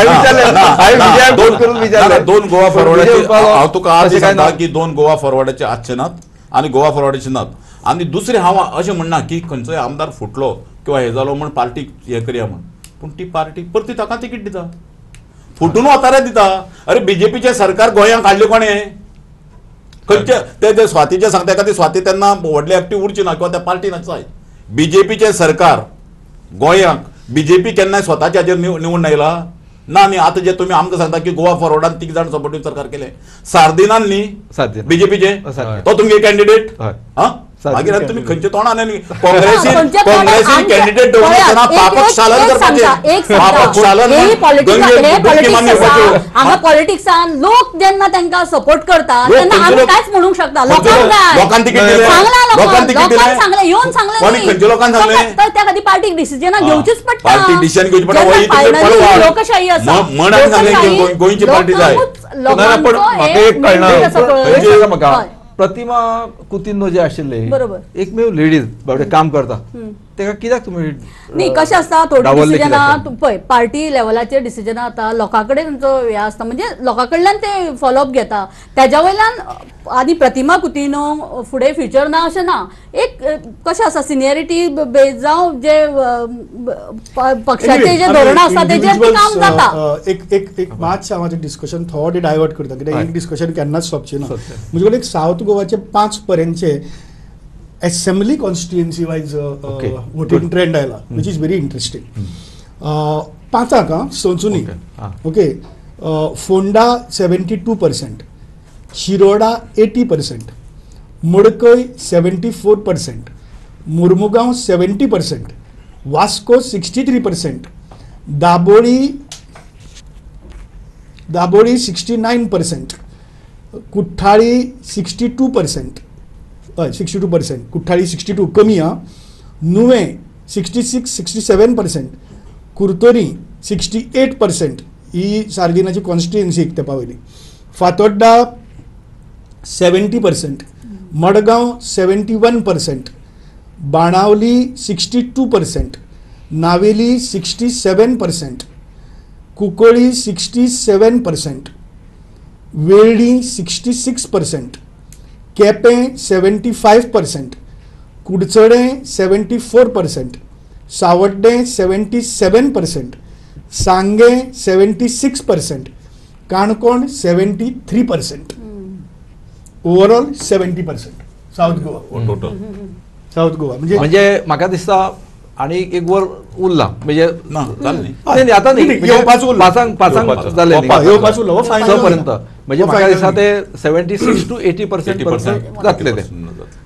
दोन गोवा फॉरवर्डाचे हांव तुका आज सांगता की 2 गोवा फॉरवर्डाचे आजचे नात आणि गोवा फॉरवर्डाचे नात आणि दुसरे हांव अशें म्हणना की खंयचोय आमदार फुटलो किंवा हे जालो म्हण पार्टीक हे करया म्हण पूण ती पार्टी परती ताका तिकीट दिता फुटून वतारे दिता अरे बीजेपीचे सरकार गोंयांक हाडले कोणे खंयचे ते स्वातीचे सांगता एखादी स्वाती त्यांना व्हडले एक्टीव उरची ना किंवा त्या पार्टीन जाय बीजेपीचे सरकार गोंयांक बीजेपी केन्नाय स्वताच्या हाजेर निवडून आयला ना न्ही आता जे तुम्ही आमकां सांगता की गोवा फॉरवर्डान 3 जाण सपोर्टीव सरकार केले सार्दिनान न्ही बीजेपीचे तो तुमगे कॅन्डिडेट मागीर तुम्ही खंयचे तोंडान काँग्रेसीन कॅन्डिडेट दवरतना पापक शालन करपाचे पापक शालन हांगा पॉलिटिक्सान लोक जेन्ना तांकां सपोर्ट करता तेन्ना आमी कांयच म्हणूंक शकता लोकांक तिकीट दिले लोकांक तिकीट दिले सांगले येवन सांगले कोणी खंयच्या लोकांक सांगले त्या खातीर पार्टीक डिसिजनां घेवचीच पडटा पार्टी डिसिजन घेवची पडटा लोकशाही आसा मनाक सांगले की गोंयची पार्टी जाय म्हाका प्रतिमा कुतिन्हो जे आशिल्ले एकमेव लेडीज बाबडे काम करता तेका कित्याक तुमी न्ही कशें आसता थोडी डिसिजनां पळय पार्टी लेवलाचेर डिसिजनां आतां लोकां कडेन तांचो हें आसता म्हणजे लोकां कडल्यान ते फॉलोअप घेता त्याच्या वयल्यान आनी प्रतिमा कुतिन्हो फुडें फ्युचर ना अशें ना एक कशें आसा सिनियरिटी बेज जावं जे पक्षाचे जे धोरणां आसता तेजेर काम जाता एक मातशें हांव डिस्कशन थोडें डायवर्ट करता कित्याक एक डिस्कशन केन्नाच सोंपचें ना म्हजे कडेन एक सावथ गोवाचे 5 पर्यंतचे assembly constituency wise voting trend आयला विच इज व्हेरी इंटरेस्टिंग 5 संचुनी ओके फोंडा 72%, शिरोडा 80%, मडकय 74%, मुर्मुगांव 70%, वास्को 63%, दाबोळी 69%, कुठ्ठाळी 62%, 62%, कुठ्ठाळी 62 कमी हा, नुवे 66-67%, कुर्तोरी 68% ही सार्दिनाची कॉन्स्टिट्युएन्सी एक तेंपा वयली, फातोड्डा 70%, मडगांव 71%, बाणावली 62%, नावेली 67%, कुंकळी 67%, वेळ्ळी 66%, केपें 75%, कुडचडे 74%, सावड्डे 77%, सांगे 76%, Canacona 73%, overall 70% south Goa. Total south Goa म्हणजे म्हाका दिसता आणि एक वर उरला म्हणजे ना जालें न्ही. नाही, आता नाही नाही, म्हणजे येवपाचो उरला. पाचांक जाले येवपाचो उरला, हो, final पर्यंत म्हणजे हो, म्हाका final दिसता ते 76 to 80% जातले ते.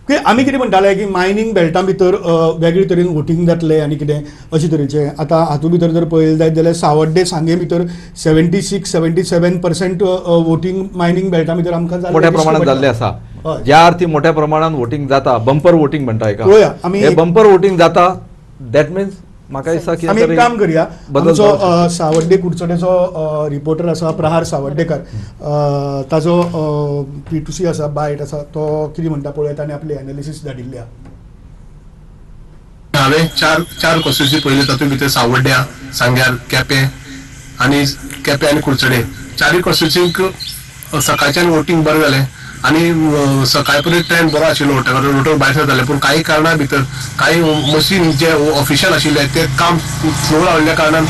की आमी कितें म्हणटाले की मायनींग बेल्टा भितर वेगळे तरेन वोटींग जातले आनी कितें अशे तरेचे. आतां हातूंत भितर जर पळयलें जायत जाल्यार सावड्डे सांगे भितर 76-77% वोटींग मायनींग बेल्टा भितर आमकां मोठ्या प्रमाणात जाल्ले आसा. हय. ज्या अर्थी मोठ्या प्रमाणात वोटींग जाता, बंपर वोटींग म्हणटा पळोवया, एका, आमी हे बंपर वोटींग जाता दॅट मीन्स म्हाका दिसता की आमी एक काम करया, बदल आमचो सावड्डे कुडचडेचो रिपोर्टर आसा प्रहार सावड्डेकर, ताजो P2C आसा, बायट आसा, तो कितें म्हणटा पळयता आनी आपली एनालिसीस धाडिल्ली आहा. हांवें चार कॉन्स्टिट्युएन्सी पळयल्यो, तातूंत भितर सावड्ड्या, सांग्यार, केपें आनी कुडचडे चारय कॉन्स्टिट्युएन्सीक सकाळच्यान वोटींग बरें जालें आनी सकाळी पर्यंत ट्रेंड बरो आशिल्लो वोटर भायर सरताले, पूण काही कारणां भितर काही मशीन जे ऑफिशियल आशिल्ले ते काम स्लो राविल्ल्या कारणान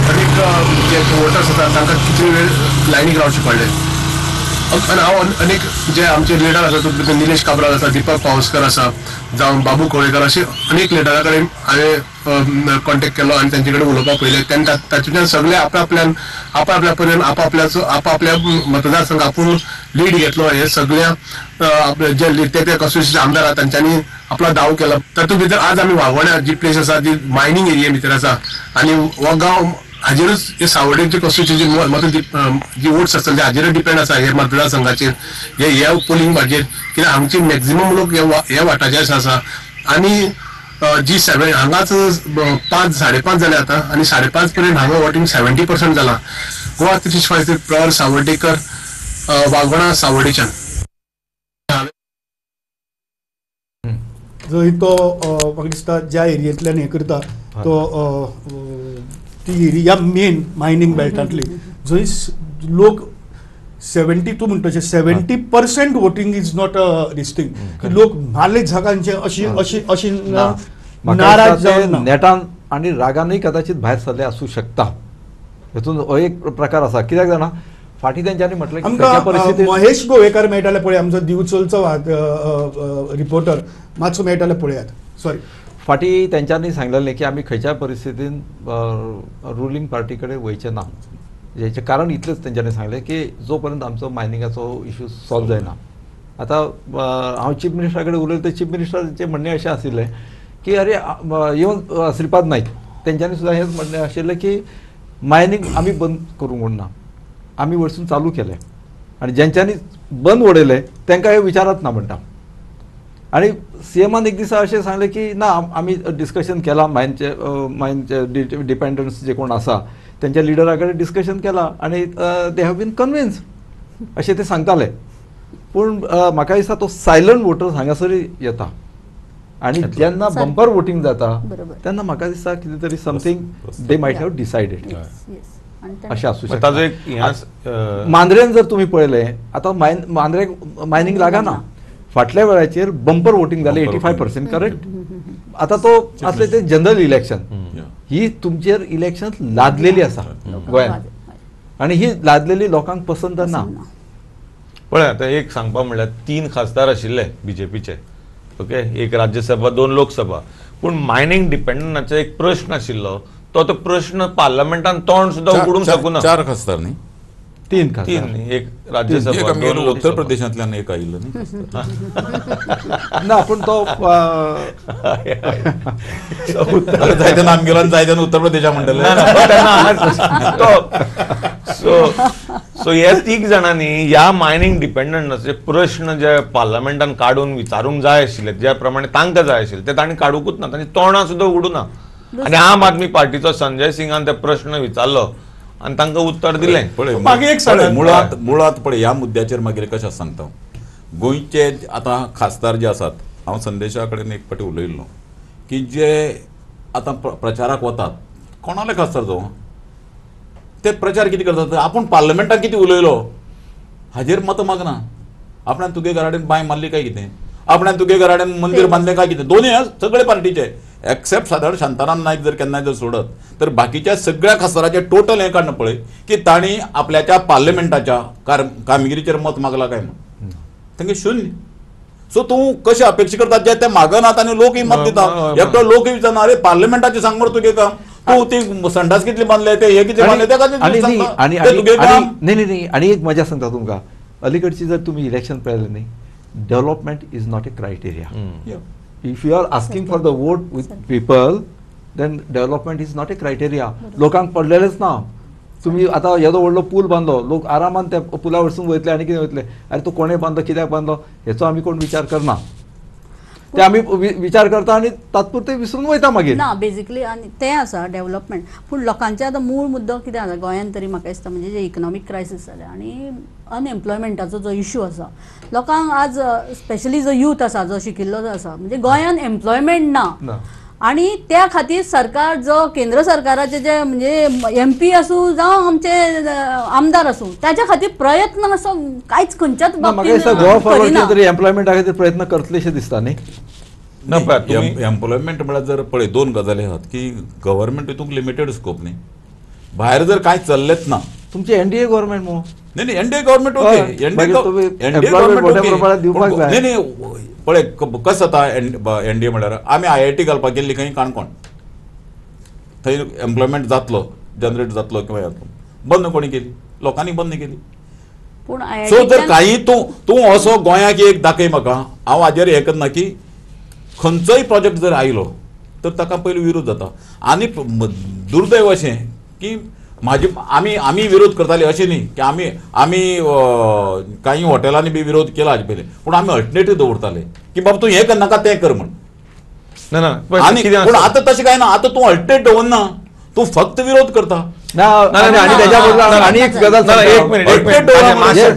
अनेक जे वोटर्स आसात तांकां कितले वेळ लायनीक रावचें पडलें. आनी हांव अनेक जे आमचे लिडर आसा तातूंत निलेश काब्राल आसा, दीपक पावसकर आसा, जावं बाबू कवळेकर, अशे अनेक लिडरा कडेन हांवें कॉन्टेक्ट केलो आनी तांचे कडेन उलोवपाक पयलें. तेन्ना तातूंतल्यान सगळे आपल्या पर्यंत आपापल्या मतदारसंघ आपूण लीड घेतलो. हे सगळ्या जे ते कॉन्स्टिट्युएन्सीचे आमदार आहात तांच्यांनी आपलो दाव केला. तातूंत भितर आज आमी वाघोण्या जी प्लेस आसा, जी मायनींग एरिया भितर आसा आनी हो गांव हाजेरूच हे सावड्डेची कॉन्स्टिट्युएन्सी जी वोट्स आसता ते हाजेरूच डिपेंड आसा, हे मतदारसंघाचेर, हे पोलिंग बाजेर, कित्याक हांगचे मॅक्झिमम लोक ह्या वाठाचे आसा. आनी जी हांगाच 5-5:30 जाले आतां आनी 5:30 पर्यंत हांगा वोटींग 70% जालां. गोवा 365 प्रहर सावड्डेकर, वाघोणा सावड्डेच्यान. जंय तो म्हाका दिसता ज्या एरियेंतल्यान हें करता तो ती एरिया मेन मायनींग बेल्टांतली, जंय लोक 72 म्हणटा 70% voting is not this thing, की लोक नाले झगांचे अशी नाराज जावन नेटान आणि रागानूय कदाचित भायर सरले आसूं शकता. हेतून हो एक प्रकार आसा. कित्याक जाणा, फाटीं तेंच्यांनी म्हटलें आमकां महेश गोवेकार मेळटाले पळय, आमचो दिवचलचो रिपोर्टर, मातसो मेळटाले पळयात. सॉरी, फाटीं तेंच्यांनी सांगलेलें की आमी खंयच्याय परिस्थितीन रुलींग पार्टी कडेन वयचे ना. हेचें कारण इतलेंच तेंच्यांनी सांगलें की जो पर्यंत आमचो मायनिंगाचो इश्यू सॉल्व जायना. आतां हांव चीफ मिनिस्टरा कडेन उलयलें, ते चीफ मिनिस्टराचें म्हणणें अशें आशिल्लें की अरे येवन श्रीपाद नायक तेंच्यांनी सुद्दां हेंच म्हणणें आशिल्लें की मायनींग आमी बंद करूंक म्हणना, आमी वरसून चालू केलें आनी जेंच्यांनी बंद उडयलें तांकां हे विचारत ना म्हणटा. आनी सीएमान एक दिसा अशें सांगलें की ना आमी डिस्कशन केलां, मायनचे डिपेंडंट्स जे कोण आसा तेंच्या लिडरा कडेन डिस्कशन केलां आनी दे हॅव बीन कन्विन्स्ड अशें ते सांगताले. पूण म्हाका दिसता तो सायलंट वोटर्स हांगासरूय येता आनी जेन्ना बंपर वोटींग जाता तेन्ना म्हाका दिसता कितें तरी something they might have decided अशें आसूं शकता. मांद्रेन जर तुमी पळयलें, आतां मांद्रेक मायनींग लागना, फाटल्या वेळाचेर बंपर वोटींग जालें 85% करेक्ट. आतां तो आसलें तें जनरल इलेक्शन, ही तुमचेर इलेक्शन लादलेली आसा गोंयांत आनी ही लादलेली लोकांक पसंत ना. पळय आतां एक सांगपाक म्हणल्यार 3 खासदार आशिल्ले बीजेपीचे, ओके, एक राज्यसभा 2 लोकसभा, पूण मायनींग डिपेंडंटाचो एक प्रश्न आशिल्लो, तो प्रश्न पार्लमेंटान तोंड सुद्दां उगडूंक शकूना. 4 खासदार न्ही, तीन न्ही, एक राज्यसभा एक आमगेलो दोन उत्तर लोकसभा. प्रदेशांतल्यान एक आयिल्लो न्ही. ना पूण तो जायते आमगेलो आनी जायते उत्तर प्रदेशा म्हणटले. सो हे तीग जाणांनी ह्या मायनिंग डिपेंडंटाचे प्रश्न जे पार्लमेंटान काडून विचारूंक जाय आशिल्ले, ज्या प्रमाणे तांकां जाय आशिल्ले ते तांणी काडूंकूच ना, तांची तोंडां सुद्दां उडूं ना. आनी आम आदमी पार्टीचो संजय सिंगान ते प्रश्न विचारलो आनी तांकां उत्तर दिलें. मागीर एक सांगात. मुळात पळय ह्या मुद्द्याचेर मागीर कशें सांगता, गोंयचे आतां खासदार जे आसात, हांव संदेशा कडेन एक फावटी उलयल्लो की जे आतां प्रचाराक वतात, कोणाले खासदार जावं ते प्रचार कितें करतात, आपूण पार्लमेंटाक कितें उलयलो हाजेर मत मागना. आपणान तुगे घराडेन बांय मारली काय कितें, आपणान तुगे घराडेन मंदीर बांदलें काय कितें, दोनूय सगळे पार्टीचे एक्सेप्ट सादारण शांताराम नायक जर केन्नाय जर सोडत तर बाकीच्या सगळ्या खासदाराचे टोटल हें काडून पळय की तांणी आपल्याच्या पार्लमेंटाच्या कामगिरीचेर मत मागला काय म्हणून, तांगे शुन्य. सो तूं कशें अपेक्षा करता जे ते मागनात आनी लोकय मत दितात. एकटो लोकय विचारना अरे पार्लमेंटाचें सांग मरे तुगे काम, तूं ती संडास कितले बांदले ते हे कितें बांदले ते तुगे काम. नाही आणि एक मजा सांगता तुमकां, अलीकडची जर तुम्ही इलेक्शन पळयलें न्ही, development is not a criteria. If you are asking for the vote with people then development is not a criteria. लोकांक पडलेलेच ना. तुम्ही आता येदो व्हडलो पूल बांदलो, लोक आरामान त्या पुला वरसून वयतले आनी कितें वयतले, अरे तो कोणें बांदलो, कित्याक बांदलो, हेचो आमी कोण विचार करना. ते आमी विचार करता आनी तात्पुरते विसरून वयता मागीर ना. बेजिकली आनी तें आसा डेव्हलपमेंट. पूण लोकांचे आतां मूळ मुद्दो कितें आसा गोंयांत तरी म्हाका दिसता, म्हणजे जे इकनॉमीक क्रायसीस जाल्या आनी अनएम्प्लॉयमेंटाचो जो इश्यू आसा, लोकांक आज स्पेशली जो यूथ आसा, जो शिकिल्लो जो आसा, म्हणजे गोंयांत एम्प्लॉयमेंट ना. आणि त्या खातीर सरकार जो केंद्र सरकाराचे जे म्हणजे MP आसूं जावं आमचे आमदार आसूं, त्याच्या खातीर प्रयत्न असो कांयच खंयच्याच बाबतींत एम्प्लॉयमेंटा खातीर प्रयत्न करतलेशें दिसता न्ही. एम्प्लॉयमेंट म्हळ्यार जर पळय दोन गजाली आहात की गव्हर्मेंट हितूंक लिमिटेड स्कोप न्ही, भायर जर कांय चल्लेच ना. तुमचे NDA गव्हर्मेंट मगो नाही NDA गव्हर्मेंट ओके, नाही पळय कसं जाता NDA म्हळ्यार आमी IIT घालपाक गेल्ली खंय काणकोण, थंय एम्प्लॉयमेंट जातलो, जनरेट जातलो किंवा बंद कोणी केली, लोकांनी बंद केली. सो जर काही तूं असो गोंयाक एक दाखय म्हाका, हांव हाजेर हें करना की खंयचोय प्रोजेक्ट जर आयलो तर ताका पयलीं विरोध जाता. आनी दुर्दैव अशें की आमी विरोध करताले अशें न्ही की आमी काही हॉटेलांनी बी विरोध केला हाजे पयलीं, पूण आमी अल्टरनेटीव दवरताले की बाबा तूं हें कर नाका तें कर म्हण. आनी पूण आतां तशें काय ना, आतां तूं अल्टरनेट दवरना, तूं फक्त विरोध करता.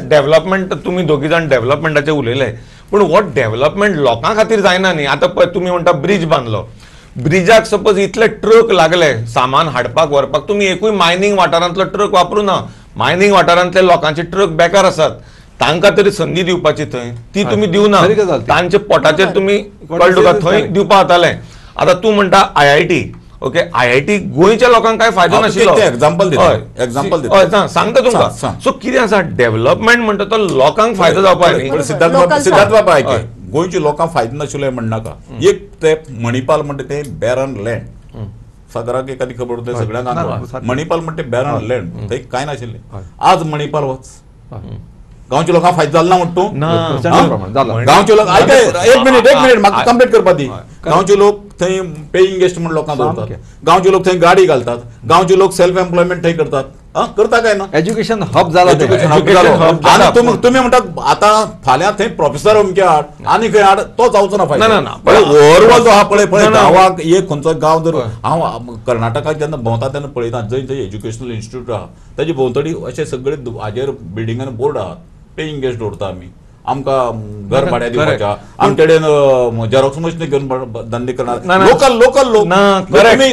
डेव्हलपमेंट तुम्ही दोघी जाण डेव्हलपमेंटाचे उलयले, पूण हो डेव्हलपमेंट लोकां खातीर जायना न्ही. आतां पळय तुमी म्हणटा ब्रिज बांदलो, ब्रिजाक सपोज इतले ट्रक लागले सामान हाडपाक व्हरपाक, तुम्ही एकूय मायनिंग वाठारांतलो ट्रक वापरू ना. मायनिंग वाठारांतले लोकांचे ट्रक बेकार आसात, तांकां तरी संदी दिवपाची थंय ती तुम्ही दिवना. तांचे पोटाचेर तुमी कळ्ळो का थंय दिवपा जाताले. आतां तूं म्हणटा IIT, ओके, IIT गोंयच्या लोकांक काय फायदो नाशिल्लो. एक्झाम्पल सांगता तुमकां. सो कितें आसा, डेव्हलपमेंट म्हणटा तो लोकांक फायदो जावपाक न्ही. सिद्धार्थ बाबा ऐके, गोंयच्या लोकांक फायदो नाशिल्लो म्हणनाका. एक ते मणिपाल म्हणटा ते बॅरन लँड, सादाराक एखादी खबर उरता सगळ्यांक मणिपाल म्हणटा ते बॅरन लँड, थंय कांय नाशिल्लें. आज मणिपाल वच, गांवच्या लोकांक फायदो जालो ना म्हणटा गांवचे लोक. एक मिनिट म्हाका कंप्लीट करपा दी. गांवचे लोक थंय पेईंग गेस्ट म्हणून लोकांक दवरतात, गांवचे लोक थंय गाडी घालतात, गांवचे लोक सेल्फ एम्प्लॉयमेंट थंय करतात. करता काय ना, एज्युकेशन हब जाला. आनी तुम्ही म्हणटा आतां फाल्यां थंय प्रोफेसर अमके हाड आनी खंय हाड, तो जावचो ना फायदो. ओवरऑल जो आहा पळय गांवाक एक खंयचो गांव जर हांव कर्नाटकाक जेन्ना भोंवता तेन्ना पळयता जंय एज्युकेशनल इन्स्टिट्यूट आहा ताचे भोंवतणी अशे सगळे हाजेर बिल्डिंगान बोर्ड आहात, पेईंग गेस्ट दवरता आमी, आमकां घर भाड्या दिवपाच्या, आमचे कडेन झेरॉक्स मशीन घेवन धंदे करणार लोकल लोक.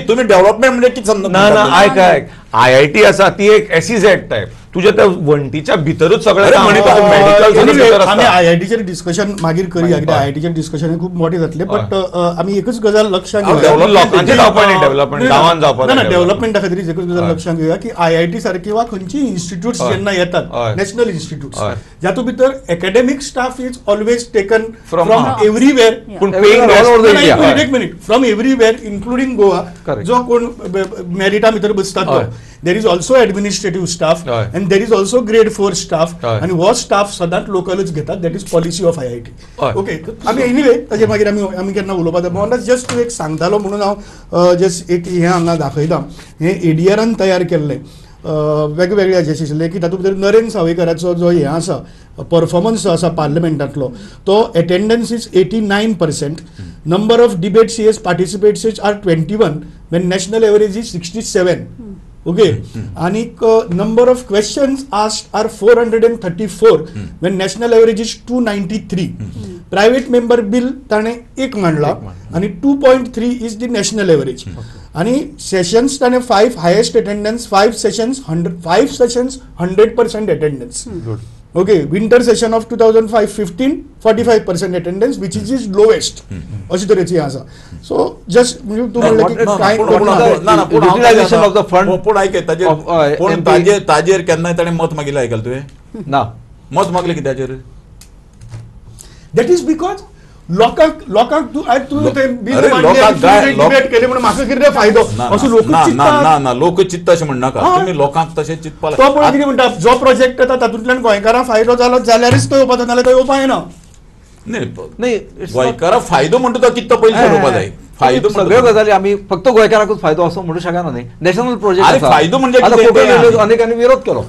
तुम्ही डेव्हलपमेंट म्हणजे कितें समजता. आयक IIT आसा ती एक SEZ टायप, तुझ्या त्या वंटीच्या भितरूच सगळें मेडिकल. आमी IITचेर डिस्कशन मागीर करुया, कित्याक IITचेर डिस्कशन खूब मोठे जातले. बट आमी एकच गजाल लक्षांत घेवया, डेव्हलपमेंटा खातीर एकच गजाल लक्षांत घेवया की IIT सारकी वा खंयची इन्स्टिट्यूट्स जेन्ना येतात, नॅशनल इन्स्टिट्यूट्स, जातूं भितर academic staff is always taken from everywhere, एक minute, from everywhere including Goa, जो कोण मेरिटा भितर बसतात there is also administrative staff हय. And there is also grade 4 staff हय. आणि हो स्टाफ सदांच लोकलच घेतात. That is policy of IIT. हय. ओके, आमी एनिवे ताजे मागीर आमी केन्ना उलोवपाक जाय. मोहनदास, जस्ट तूं एक सांगतालो म्हणून हांव जस्ट एक हें हांगा दाखयता. हें ADRन तयार केल्लें वेगवेगळे हाचे आशिल्ले की तातूंत भितर नरेन सावयकराचो जो हें आसा परफॉर्मन्स जो आसा पार्लमेंटांतलो तो attendance is 89%. Number of debates he participates are 21 when national average is 67. Okay, and number of questions asked are 434 when national average is 293. Private member bill ताणे एक मांडला आणि 2.3 is the national average. आणि sessions ताणे 5 highest attendance, 5 sessions 100% attendance. Okay, winter session of 2005-15 45% attendance, which is his lowest. अशी तरेची आसा. So just म्हणजे तू म्हणलं की काय Utilization of the fund पूण ऐक of, MP. ताजेर केन्नाय ताणें मत मागिल्लें आयकलां तुवें? ना. मत मागलें कित्याचेर? दॅट इज बिकॉज लोकांक तू अरे, लोकांक डिबेट केले म्हणून म्हाका कितें फायदो असो लोक चिंततात. ना लोक चित्त अशें म्हणनाका. तुमी लोकांक तशें चिंतपा तो पळय कितें म्हणटा, जो प्रोजेक्ट येता तातूंतल्यान गोंयकारांक फायदो जालो जाल्यारच तो येवपाचो, नाल्यार तो येवपाक येना. नाही गोंयकारांक फायदो म्हणटा तो कित्त पयलीं ठरोवपा जाय. फायदो सगळ्यो गजाली आमी फक्त गोंयकारांकूच फायदो असो म्हणू शकना न्ही. नॅशनल प्रोजेक्ट अरे, फायदो म्हणजे कितें तें अनेकांनी विरोध केलो.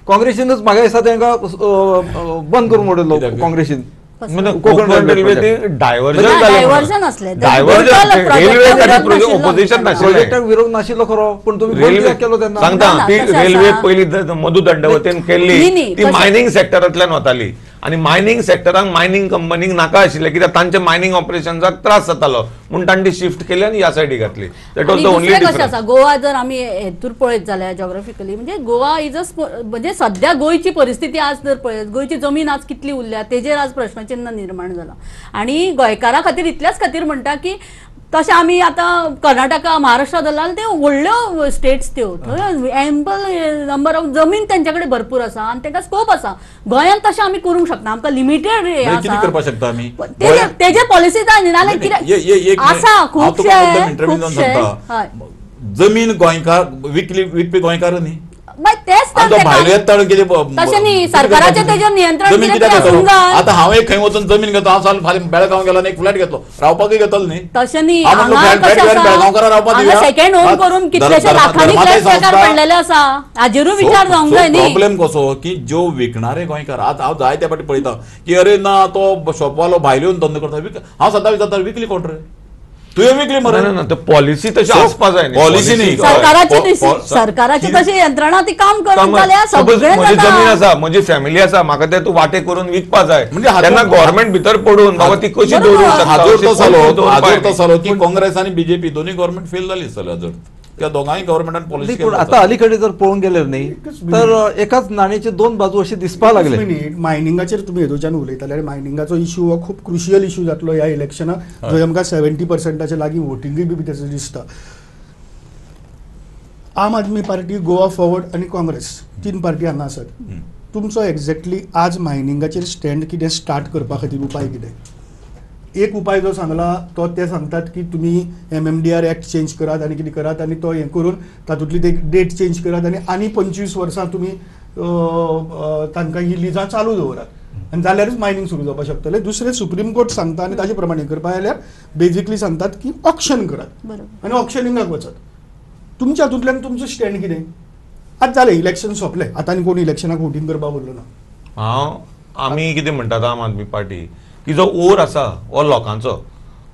काँग्रेसीनच म्हाका दिसता तांकां बंद करून उडयलो काँग्रेसीन. कोकण रेल्वे ते डायव्हर्जन असले ऑपोजिशन प्रोजेक्टाक विरोध नाशिल्लो खरो, पण तुम्ही रेल्वे केलो तेन्ना सांगता ती रेल्वे पहिली मधु दंडवतेन केल्ली ती कशें? मायनिंग सेक्टरांतल्यान वताली आणि मायनिंग सेक्टरांक मायनिंग कंपनीक नाका आशिल्लें कित्याक तांचे मायनिंग ऑपरेशन्साक त्रास जातालो म्हणून तांणी ती शिफ्ट केली आनी ह्या सायडीक घातली. That was the only difference. Goa जर आमी हेतूर पळयत जाल्यार जॉग्राफिकली म्हणजे गोवा इज म्हणजे सध्या गोंयची परिस्थिती आज जर पळयत, गोंयची जमीन आज कितली उरल्या तेजेर आज प्रश्नचिन्ह निर्माण जाला. आणि गोंयकारा खातीर इतल्याच खातीर म्हणटा की तशें आमी आतां कर्नाटका महाराष्ट्रा धरलां ते व्हडल्यो स्टेट्स त्यो, थंय एम्पल नंबर ऑफ जमीन तेंच्या कडेन भरपूर आसा आनी तांकां स्कोप आसा. गोंयांत तशें आमी करूंक शकना, आमकां लिमिटेड हे कितें आसा. करपाक शकता आमी? तेजे पॉलिसी जाल्यार कितें आसा खुबशे. जमीन गोंयकार विकपी गोंयकार न्ही. तेच तशें न्ही, सरकाराचें तेजेर नियंत्रण आसूंक जाय. आतां हांव एक खंय वचून जमीन घेतो, हांव फाल्यां बेळगांव गेलो आनी एक फ्लॅट घेतलो, रावपाकूय घेतलो न्ही. तशें न्ही, बेळगांवकारां रावपाक दिवया. सेकंड होम करून कितलेशे लाखांनी फ्लॅट सरकार पडलेले आसा, हाजेरूय विचार जावंक जाय न्ही. प्रॉब्लेम कसो की ज्यो विकणारे गोंयकार, आतां हांव जायत्या फाटी पळयता की अरे ना तो शॉपवालो भायलो येवन धंदो करता. हांव सदां विचारता विकली कोण रे? तुवें विकली मरे. ना ते पॉलिसी तशी आसपाक जाय. पॉलिसी न्ही, सरकाराची तशी यंत्रणा ती काम करून जाल्यार सगळें म्हजी जमीन आसा, म्हजी फॅमिली आसा, म्हाका ते तूं वाटे करून विकपा जाय. म्हणजे तेन्ना गव्हर्नमेंट भितर पडून बाबा ती कशी दवरूंक शकता. हाजोर तो जालो की काँग्रेस आनी बीजेपी दोनूय गव्हर्नमेंट फेल जाली आसतली हाजोर. त्या दोगांय गव्हर्नमेंटान पॉलिसी पण आता अलीकडे जर पळोवंक गेले न्ही तर एकाच नाण्याचे दोन बाजू असे दिसपाक लागले. मायनिंगाचेर तुमी हेतूच्यान उलयता जाल्यार मायनिंगाचो इश्यू हो खूब क्रुशियल इश्यू जातलो ह्या इलेक्शनाक, जंय आमकां 70%च्या लागीं वोटिंगूय बी तेचो दिसता. आम आदमी पार्टी, गोवा फॉरवर्ड आनी काँग्रेस 3 पार्टी हांगा आसात. तुमचो एक्झॅक्टली आज मायनिंगाचेर स्टँड कितें स्टार्ट करपा खातीर उपाय कितें? एक उपाय जो सांगला तो ते सांगतात की तुम्ही MMDR ऍक्ट चेंज करात आणि कितें करात आणि तो हें करून तातूंतली ते डेट चेंज करात आणि 25 वर्सां तुम्ही तांकां ही लिजां चालू दवरात आनी जाल्यारूच मायनिंग सुरू जावपाक शकतले. दुसरे सुप्रीम कोर्ट सांगता आनी ताजे प्रमाणे करपा जाल्यार बेजिकली सांगतात की ऑक्शन करात आनी ऑक्शनिंगाक वचात. तुमच्या हातूंतल्यान तुमचो स्टँड कितें? आतां जालें, इलेक्शन सोंपलें, आतां आनी कोण इलेक्शनाक वोटींग करपाक उरलो ना. आमी कितें म्हणटात आम आदमी पार्टी की जो ओर आसा हो लोकांचो.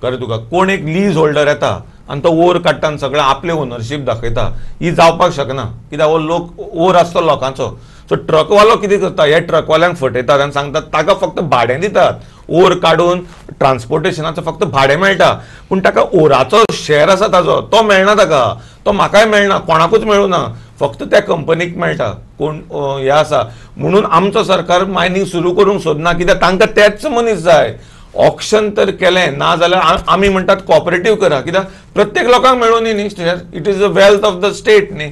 कळ्ळें तुका? कोण एक लीज होल्डर येता आनी तो ओर काडटा आनी सगळें आपले ओनरशीप दाखयता, ही जावपाक शकना. कित्याक हो लोक ओर आसता लोकांचो. सो ट्रकवालो कितें करता, हे ट्रकवाल्यांक फटयतात आनी सांगतात ताका फक्त भाडें दितात. ओर काडून ट्रान्सपोर्टेशनाचो फक्त भाडें मेळटा, पूण ताका ओराचो शेअर आसा ताजो तो मेळना ताका. तो म्हाकाय मेळना, कोणाकूच मेळूना, फक्त त्या कंपनीक मेळटा. कोण हे आसा म्हणून आमचो सरकार मायनिंग सुरू करूंक सोदना, कित्याक तांकां तेच मनीस जाय. ऑक्शन तर केलें ना जाल्यार आमी म्हणटात कॉपरेटीव करा, कित्याक प्रत्येक लोकांक मेळूनी न्ही share. It is the wealth of the state न्ही.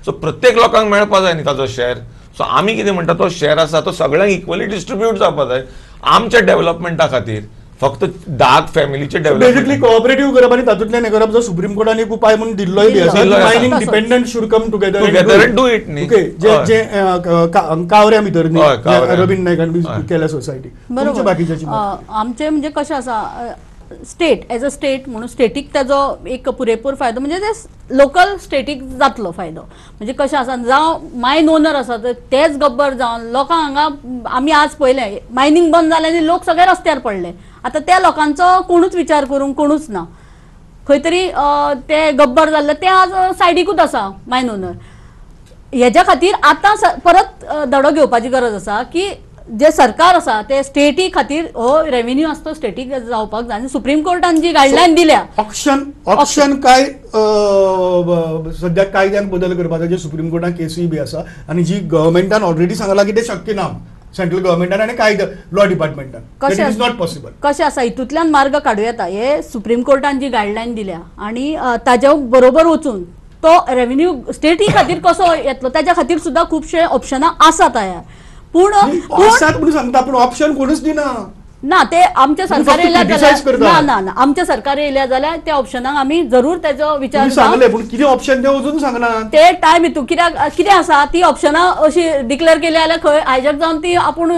सो प्रत्येक लोकांक मेळपा जाय न्ही ताजो शेअर. सो आमी कितें म्हणटा तो शेअर आसा तो सगळ्यांक इक्वली डिस्ट्रिब्यूट जावपा जाय. आमच्या डेव्हलपमेंटा खातीर फक्त 10 फॅमिलीचे बेसिकली डेव्हलपमेंट. कोऑपरेटिव्ह करप आनी तातूंतल्यान हें करप जो सुप्रीम कोर्टान एक उपाय म्हणून दिल्लोय बी आसा, दिल्लोय आसा. Mining dependent should come together Together and do it न्ही. ओके जे हय. जे कावऱ्या भितर न्ही, हय, कावऱ्या. रवींद्र नायकान बी हय. केल्या सोसायटी बरोबर बाकीच्या आमचे म्हणजे कशें आसा स्टेट एज अ स्टेट म्हणून स्टेटीक त्याचो एक पुरेपूर फायदो म्हणजे ते लोकल स्टेटीक जातलो फायदो. म्हणजे कशें आसा जावं मायन ओनर आसा तेच गब्बर जावन लोकांक हांगा आमी आज पळयलें मायनिंग बंद जालें आनी लोक सगळे रस्त्यार पडले. आतां त्या लोकांचो कोणूच विचार करूंक कोणूच ना. खंय तरी ते गब्बर जाल्ले ते आज सायडीकूच आसा मायन ओनर. हेज्या खातीर आतां परत धडो घेवपाची गरज आसा की जे सरकार आसा ते स्टेटी खातीर हो रेव्हेन्यू आसता स्टेटीक जावपाक जाय. आनी सुप्रीम कोर्टान जी गायडलायन दिल्या ऑप्शन काय सध्या कायद्यान बदल करपाचो जे सुप्रीम कोर्टान केसूय बी आसा आनी जी गव्हर्मेंटान ऑलरेडी सांगला की ते शक्य ना सेंट्रल गव्हर्मेंटान आनी कायदो लॉ डिपार्टमेंटान इट इज नॉट पॉसिबल. कशें आसा हितूंतल्यान मार्ग काडूं येता. हे सुप्रीम कोर्टान जी गायडलायन दिल्या आनी ताज्या बरोबर वचून तो रेव्हेन्यू स्टेटी खातीर कसो येतलो त्याच्या खातीर सुद्धा खुबशे ऑप्शनां आसा तयार. पूण सांगता पूण ऑप्शन कोणूच दिना ना. ते आमच्या सरकार येयल्या जाल्यार ना ना आमच्या सरकार येयल्या जाल्यार त्या ऑप्शनाक आमी जरूर तेजो विचार सांगले पूण कितें ऑप्शन ते अजून सांगना ते टायम हितून कितें आसा ती ऑप्शनां अशी डिक्लेअर केली जाल्यार खंय हायजॅक जावन ती आपूण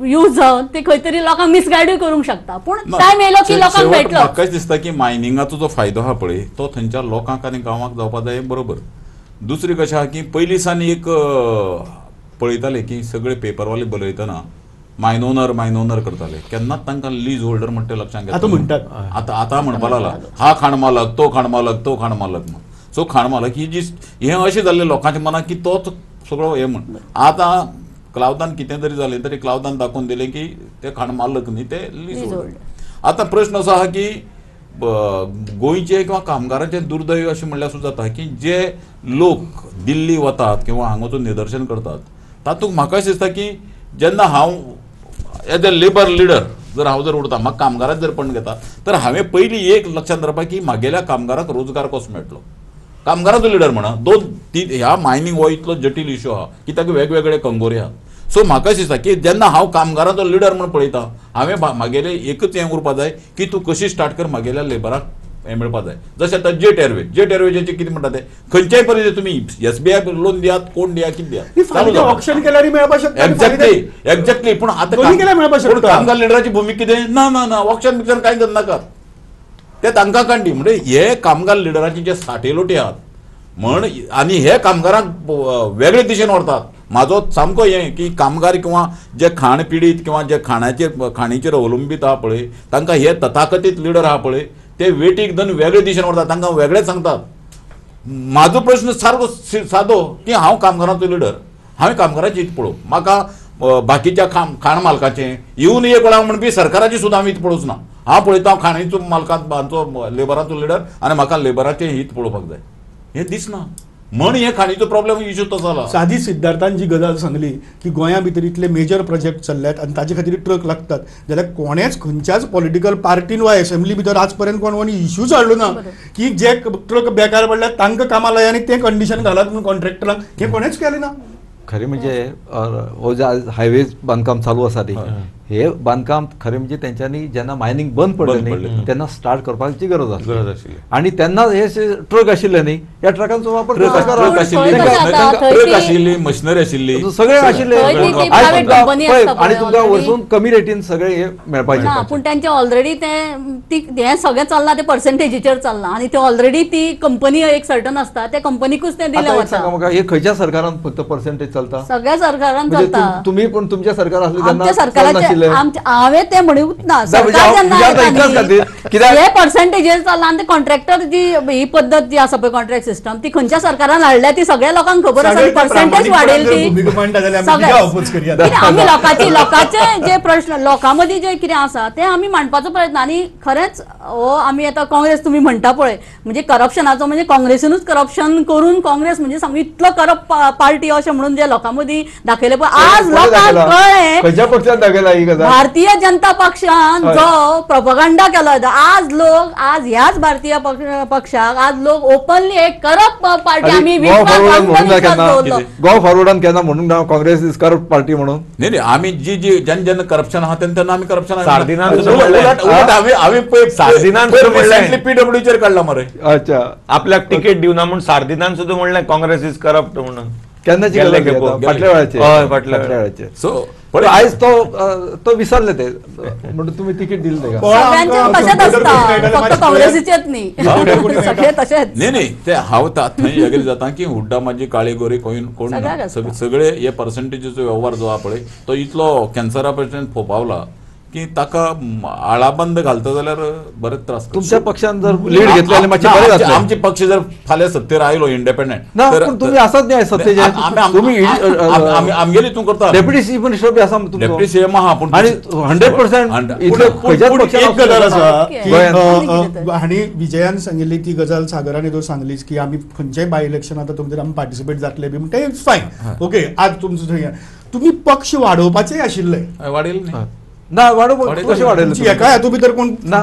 यूज जावन ती खंय तरी लोकांक मिसगायडूय करूंक शकता. पूण टायम येयलो की लोकांक मेळटलो. म्हाका दिसता की मायनिंगाचो जो फायदो आहा पळय तो थंयच्या लोकांक आनी गांवांक जावपा जाय बरोबर. दुसरी कशें आहा की पयलीं सावन एक पळयताले की सगळे पेपरवाले बरयतना मायन ओनर करताले केन्नाच तांकां लीज होल्डर म्हणटा ते लक्षांत घेतले. आतां म्हणपा लागला हा खाण मालक तो खाण मालक म्हणून. सो खाण मालक ही जी हें अशें जाल्लें लोकांच्या मनाक की तोच सगळो हें म्हण. आतां क्लावदान कितें तरी जालें तरी क्लावदान दाखोवन दिलें की ते खाण मालक न्ही ते लीज होल्डर. आतां प्रश्न असो आहा की गोंयचे किंवा कामगारांचें दुर्दैव अशें म्हणल्यार सुद्दां जाता की जे लोक दिल्ली वतात किंवा हांगा वचून निदर्शन करतात तातूंत म्हाका अशें दिसता की जेन्ना हांव एज अ लेबर लिडर जर हांव जर उरता म्हाका कामगारांच जर पण घेता तर हांवें पयलीं एक लक्षांत दवरपाक की म्हागेल्या कामगारांक रोजगार कसो मेळटलो. कामगाराचो लिडर म्हणा ह्या मायनिंग हो इतलो जटील इश्यू आहा की ताका वेगवेगळे कंगोरे आहा. सो म्हाका अशें दिसता की जेन्ना हांव कामगाराचो लिडर म्हण पळयता हांवें म्हागेलें एकच हें उरपा जाय की तूं कशी स्टार्ट कर म्हागेल्या लेबराक हें मेळपा जाय. जशें आतां जेट एअरवेजाचें कितें म्हणटा ते खंयच्याय परिस्थितीत तुमी SBI लोन दियात कोण दिया कितें दिया ऑप्शन केल्यार मेळपाक शकता. एक्झॅक्टली पूण आतां कामगार लिडराची भुमिका कितें ना ऑप्शन बिक्शन कांय करनाकात ते तांकां कांडी. म्हणजे हे कामगार लिडराचे जे साठेलोटे आहात म्हण आनी हे कामगारांक वेगळे दिशेन व्हरतात. म्हाजो सामको हें की कामगार किंवा जे खाण पिडीत किंवा जे खाणीचेर अवलंबीत आहा पळय तांकां हे तथाकथीत लिडर आहा पळय ते वेटीक धन वेगळे दिशेन व्हरतात तांकां वेगळेच सांगतात. म्हाजो प्रश्न सारको सादो की हांव कामगारांचो लिडर हांवें कामगारांचें हित पळोवप. म्हाका बाकीच्या खाण मालकाचें येवन एक वेळा म्हणपी सरकाराची सुद्दां हांव हित पळोवच ना. हांव पळयता हांव खाणीचो मालकांचो लेबराचो लिडर आनी म्हाका लेबराचें हित पळोवपाक जाय हें दिसना. म्हण हे खाणीचो प्रॉब्लेम इश्यू तसो जाला. सादी सिद्धार्थान जी गजाल सांगली की गोंया भितर इतले मेजर प्रोजेक्ट चल्ल्यात आनी ताचे खातीर ट्रक लागतात जाल्यार कोणेच खंयच्याच पॉलिटिकल पार्टीन वा असेंब्ली भितर आज पर्यंत कोण इश्यूच हाडलो ना की जे ट्रक बेकार पडल्यात तांकां कामां लाय आनी ते कंडिशन घालात म्हणून कॉन्ट्रॅक्टरांक हें कोणेच केलें ना. खरें म्हणजे हो जे हायवे बांदकाम चालू आसा न्ही हे बांदकाम खरें म्हणजे तेंच्यांनी जेन्ना मायनिंग बंद पडलें न्ही तेन्ना स्टार्ट करपाची गरज आसली आनी तेन्ना हे ट्रक आशिल्ले न्ही ह्या ट्रकांचो वापर ट्रक आशिल्ली मशिनरी आशिल्ली सगळे आशिल्ले आनी तुमकां वरसून कमी रेटीन सगळे हे मेळपाचे. पूण तेंचे ऑलरेडी हे सगळें चल्लां ते पर्संटेजीचेर चल्लां आनी ते ऑलरेडी ती कंपनी एक सर्टन आसता त्या कंपनीकूच ते दिलें वता. म्हाका हे खंयच्या सरकारान फक्त पर्संटेज चलता सगळ्या सरकारान चलता. तुम्ही पण तुमच्या सरकार आसले तेन्ना सरकाराचे हांवें ते म्हणूच ना हे पर्संटेजीस चल्ला आनी ते कॉन्ट्रॅक्टर जी ही पद्दत जी आसा पळय कॉन्ट्रॅक्ट सिस्टम ती खंयच्या सरकारान हाडल्या ती सगळ्या लोकांक खबर आसा. पर्संटेज वाडयली ती आमी लोकांचे जे प्रश्न लोकां मदीं जे कितें आसा ते आमी मांडपाचो प्रयत्न. आनी खरेंच हो आमी आतां काँग्रेस तुमी म्हणटा पळय म्हणजे करप्शनाचो म्हणजे काँग्रेसीनूच करप्शन करून काँग्रेस म्हणजे सामको इतलो करप्ट पार्टी अशें म्हणून जे लोकां मदीं दाखयले पळय आज लोकांक कळ्ळें भारतीय जनता पक्षान जो प्रोपगंडा केलो आज ह्याच भारतीय पक्षाक आज लोक ओपनली एक करप्ट पार्टी आम्ही गो फॉरवर्डान केन्ना म्हणून ना काँग्रेस इज करप्ट पार्टी म्हणून नाही आम्ही जी ज्यांना करप्शन आहात त्यांना आम्ही करप्शन पीडब्ल्यूचेर काढला मरे. अच्छा आपल्याक तिकीट दिवना म्हणून सारदिनान सुद्धा म्हणलें काँग्रेस इज करप्ट म्हणून. केन्नाची फाटल्या वेळाचे सो पण आयज तो विसरले ते म्हणून तुम्ही तिकीट दिले ते नाही ते हांव थंय हेगेर जाता की हुड्डा माझी काळी गोरी कोण सगळे हे पर्संटेजीचो व्यवहार जो आहा पळय तो इतलो कॅन्सरा पेशंट फोपावला की ताका आळाबंद घालता जाल्यार बरेच त्रास. तुमच्या पक्षान जर लीड घेतले मातशें बरें जातलें. आमचे पक्ष जर फाल्यां सत्तेर आयलो इंडिपेंडंट तर तुम्ही आसात न्हय सत्तेचे तुम्ही आमगेली तूं करता डेप्युटी चीफ मिनिस्टर बी आसा डेप्युटी सीएम आहा पूण आनी 100% इतले खंयच्याच एक गजाल आसा पक्षान आणि विजयान सांगिल्ली ती गजाल सागरान येदो सांगलीच की आमी खंयचेय बाय इलेक्शन आता तुमचे आमी पार्टिसिपेट जातले बी म्हणटा इट्स फायन ओके. आज तुमचो थंय तुम्ही पक्ष वाडोवपाचे आशिल्ले वाडयले न्ही ना वाडोव कशें वाडयलें एका हातू भितर कोण ना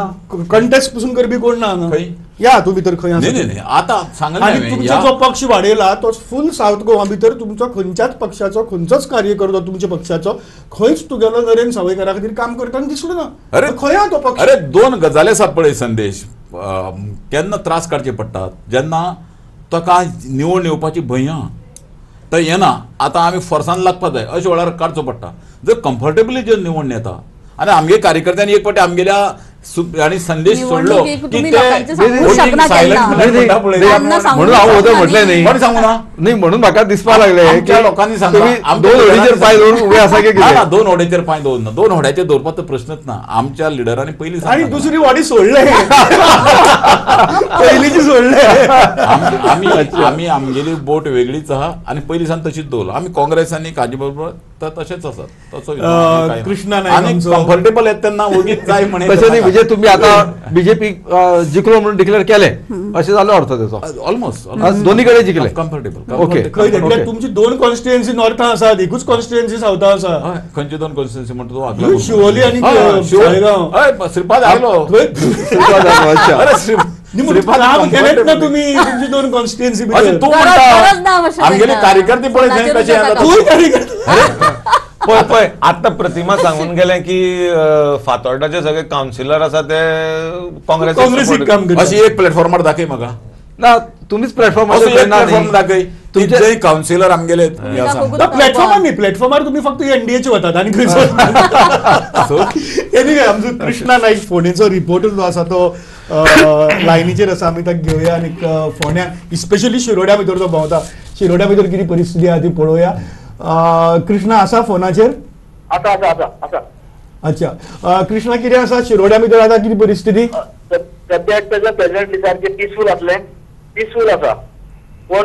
कंटेस्ट पसून करपी कोण ना खंय या हातू भितर खंय आसा नाही आता सांगले आणि तुमचो जो पक्ष वाडयला तो फुल साऊथ गोवा भितर तुमचो खंयच्याच पक्षाचो खंयचोच कार्यकर्तो तुमच्या पक्षाचो खंयच तुगेलो नरेन सावयकारा खातीर काम करतना दिसलो ना. अरे खंय तो पक्ष. अरे दोन गजाली आसात पळय संदेश केन्ना त्रास काडचे पडटात जेन्ना ताका निवड येवपाची भंय आहा तर येना आतां आमी फोर्सान लागपा जाय अशें वेळार काडचो पडटा. जर कम्फर्टेबली जर निवड येता आणि आमगे कार्यकर्त्यांनी एक फावटी आमगेल्या आणि संदेश सोडलो की ते म्हणून हांव उदक म्हटलें न्ही बरें सांगू ना न्ही म्हणून म्हाका दिसपा लागले आमच्या लोकांनी सांगता दोन होडीचेर पांय दवरून उबे आसा की ना दोन होड्याचेर पांय दवरना दोन होड्याचेर दवरपाचो प्रश्नच ना. आमच्या लिडरांनी पयलीं आणि दुसरी वाडी सोडले पयलींची सोडले आमी आमगेली बोट वेगळीच आहा आणि पयलीं सावन तशीच दवरला. आमी काँग्रेसांनी काजी बरोबर तशेंच आसात तसो कृष्णा आनी कम्फर्टेबल येता तेन्ना वगीच जाय म्हणे तशें न्ही म्हणजे तुम्ही आता बीजेपी जिखलो म्हणून डिक्लेअर केले अशें जालो अर्थ त्याचो ऑलमोस्ट दोन्ही कडेन जिखले कम्फर्टेबल. ओके तुमची दोन कॉन्स्टिट्युएन्सी नॉर्थां आसात एकूच कॉन्स्टिट्युएन्सी सावथां आसा. खंयचे दोन कॉन्स्टिट्युएन्सी म्हणटा तूं आगला शिवोली आनी श्रीपाद आयलो अरे श्रीपाद ना तुम्ही तुमची दोन कॉन्स्टिट्युएन्सी तूं म्हणटा आमगेले कार्यकर्ते पळय कशें पळय आता प्रतिमा सांगून गेले की फातोर्डाचे सगळे काउन्सिलर आसा ते काँग्रेसीक काम करतात. अशी एक प्लॅटफॉर्मार दाखय म्हाका ना तुम्हीच प्लॅटफॉर्मार प्लॅटफॉर्म दाखय तुमचे काउन्सिलर आमगेले प्लॅटफॉर्मार न्ही प्लॅटफॉर्मार तुम्ही फक्त एनडीएचे वतात आणि आमचो कृष्णा नाईक फोंडेचो रिपोर्ट जो आसा तो लायनीचेर आसा आमी ताका घेवया आनी फोंड्यान स्पेशली शिरोड्या भितर जो भोंवता शिरोड्या भितर कितें परिस्थिती आहा ती पळोवया. कृष्णा आसा फोनाचेर अच्छा कृष्णा कितें आसा शिरोड्या भितर आतां कितें परिस्थिती सद्याक प्रेझेंटली सारकें पिसफूल आसा पण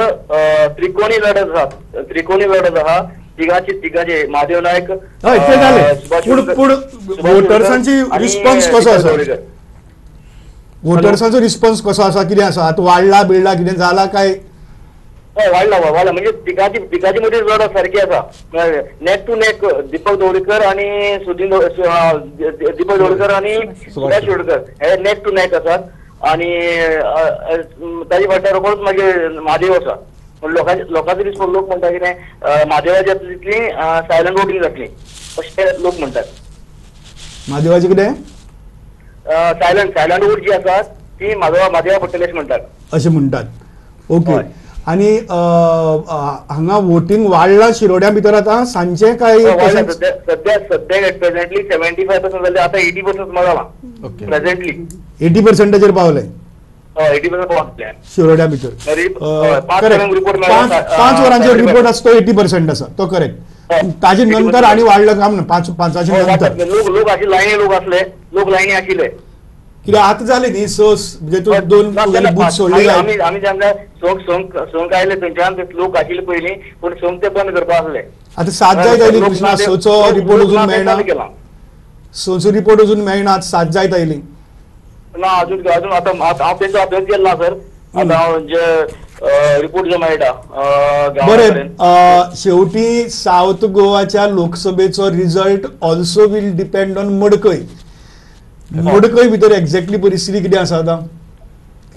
त्रिकोणी लढत आहा तिगाचे महादेव नायक हय ते जालें पूण वोटर्सांची रिस्पॉन्स कसो आसा वोटर्सांचो रिस्पॉन्स कसो आसा कितें आसा आतां वाडला बिडला कितें जाला काय वाडला म्हणजे तिगाची मध्ये लढत सारखी आसा neck to neck Deepak Dhavalikar आणि दीपक ढवळीकर आणि सुरेश शिरोडकर हे नेक टू नेक आसात आणि ताजे फाटल्यान रोखडोच मागीर महादेव आसा. लोकांचो रिस्पॉन्स लोक म्हणटा कितें महादेवाची तितली सायलंट वोटींग जातली अशें लोक म्हणटात. महादेवाची कितें सायलंट वोट जी आसा ती महादेवा पडटली अशें म्हणटात अशें म्हणटात ओके. आणि हांगा वोटिंग वाडला शिरोड्या भितर आता सांचे काय सध्या प्रेझेंटली 75% जाले आता 80% जाला प्रेझेंटली 80%चेर पावले 80% पावले शिरोड्या भितर 5 वरांचेर रिपोर्ट आसा तो 80% आसा तो करेक्ट. ताजे नंतर आणि वाडलं काम ना 5च्या नंतर लोक आशिल्ले लायनी आशिल्ले कित्याक आतां जालें न्ही म्हणजे तूं दोन बूथ सोडले आमी जेन्ना सोंग आयले थंयच्यान लोक आशिल्ले पयलीं पूण सोंग ते बंद करपा आसले. आतां 7 जायत आयली कृष्णा सोचो रिपोर्ट अजून मेळना सोचो रिपोर्ट अजून मेळना 7 जायत आयली ना अजून आतां हांव तेंचो अभ्यास केला सर आतां हांव जे रिपोर्ट जो मेळटा बरें शेवटी साऊथ गोवाच्या लोकसभेचो result also will depend on Madkai Madkai भितर एक्झॅक्टली परिस्थिती कितें आसा आतां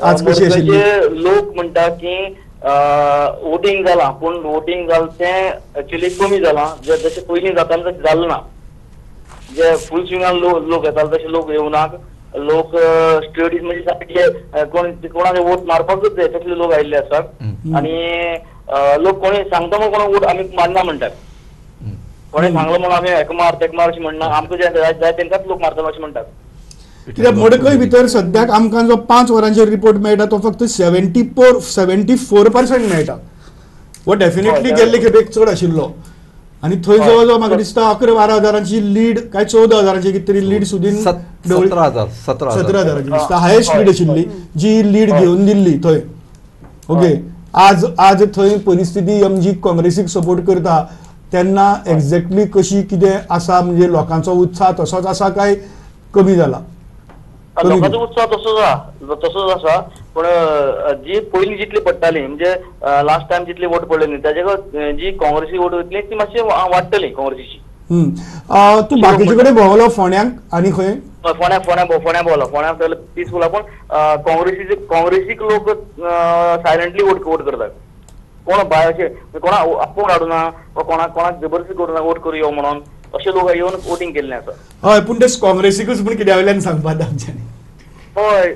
आज कशी आशिल्ली लोक म्हणटा की वोटिंग जालां पूण वोटिंग जालें तें एक्चुअली कमी जालां जशें पयलीं जातालें तशें जालें ना जे फूल स्विंगान लोक येताले तशे लोक येवनाक लोक स्टडीज म्हणजे सारके कोणाचे वोट मारपाकूच जाय तसले लोक आयिल्ले आसात आनी लोक कोणी सांगता म्हणून कोणाक वोट आमी मारना म्हणटात कोणी सांगलो म्हणून आमी हेका मार तेका मार अशें म्हणना आमकां जे जाय तेंकाच लोक मारता अशें म्हणटात कित्याक मडकय भितर सद्याक आमकां जो 5 वरांचेर रिपोर्ट मेळटा तो फक्त 74% मेळटा वो डेफिनेटली गेल्ले खेपेक चड आशिल्लो आनी थंय जवळ जवळ म्हाका दिसता 11-12 हजारांची लीड काय 14 हजारांची कितें तरी लीड सुदीन 17 हजारांची दिसता हायेस्ट लीड आशिल्ली जी लीड घेवन दिल्ली थंय ओके आज थंय परिस्थिती जी काँग्रेसीक सपोर्ट करता तेन्ना एक्झॅक्टली कशी कितें आसा म्हणजे लोकांचो उत्साह तसोच आसा काय कमी जाला लोकांचो उत्साह तसोच आसा पण जी पयलीं जितली पडटाली म्हणजे लास्ट टायम जितली वोट पडले न्ही ताजे जी काँग्रेसी वोट वयतली ती मातशी वाडटली काँग्रेसीची तूं बाकीचे कडेन भोंवलो फोंड्यांक आनी खंय फोण्या भोंवलो फोण्या पिसफूल पूण काँग्रेसीक लोक सायलंटली वोट करतात कोण भायर अशें कोणा आपूण हाडूना वा कोणाक जबरदस्ती करूना वोट करूं म्हणून अशे लोक येवन वोटिंग केल्लें आसा हय पूण ते काँग्रेसीकूच पूण कित्या वयल्यान सांगपाक आमच्यांनी हय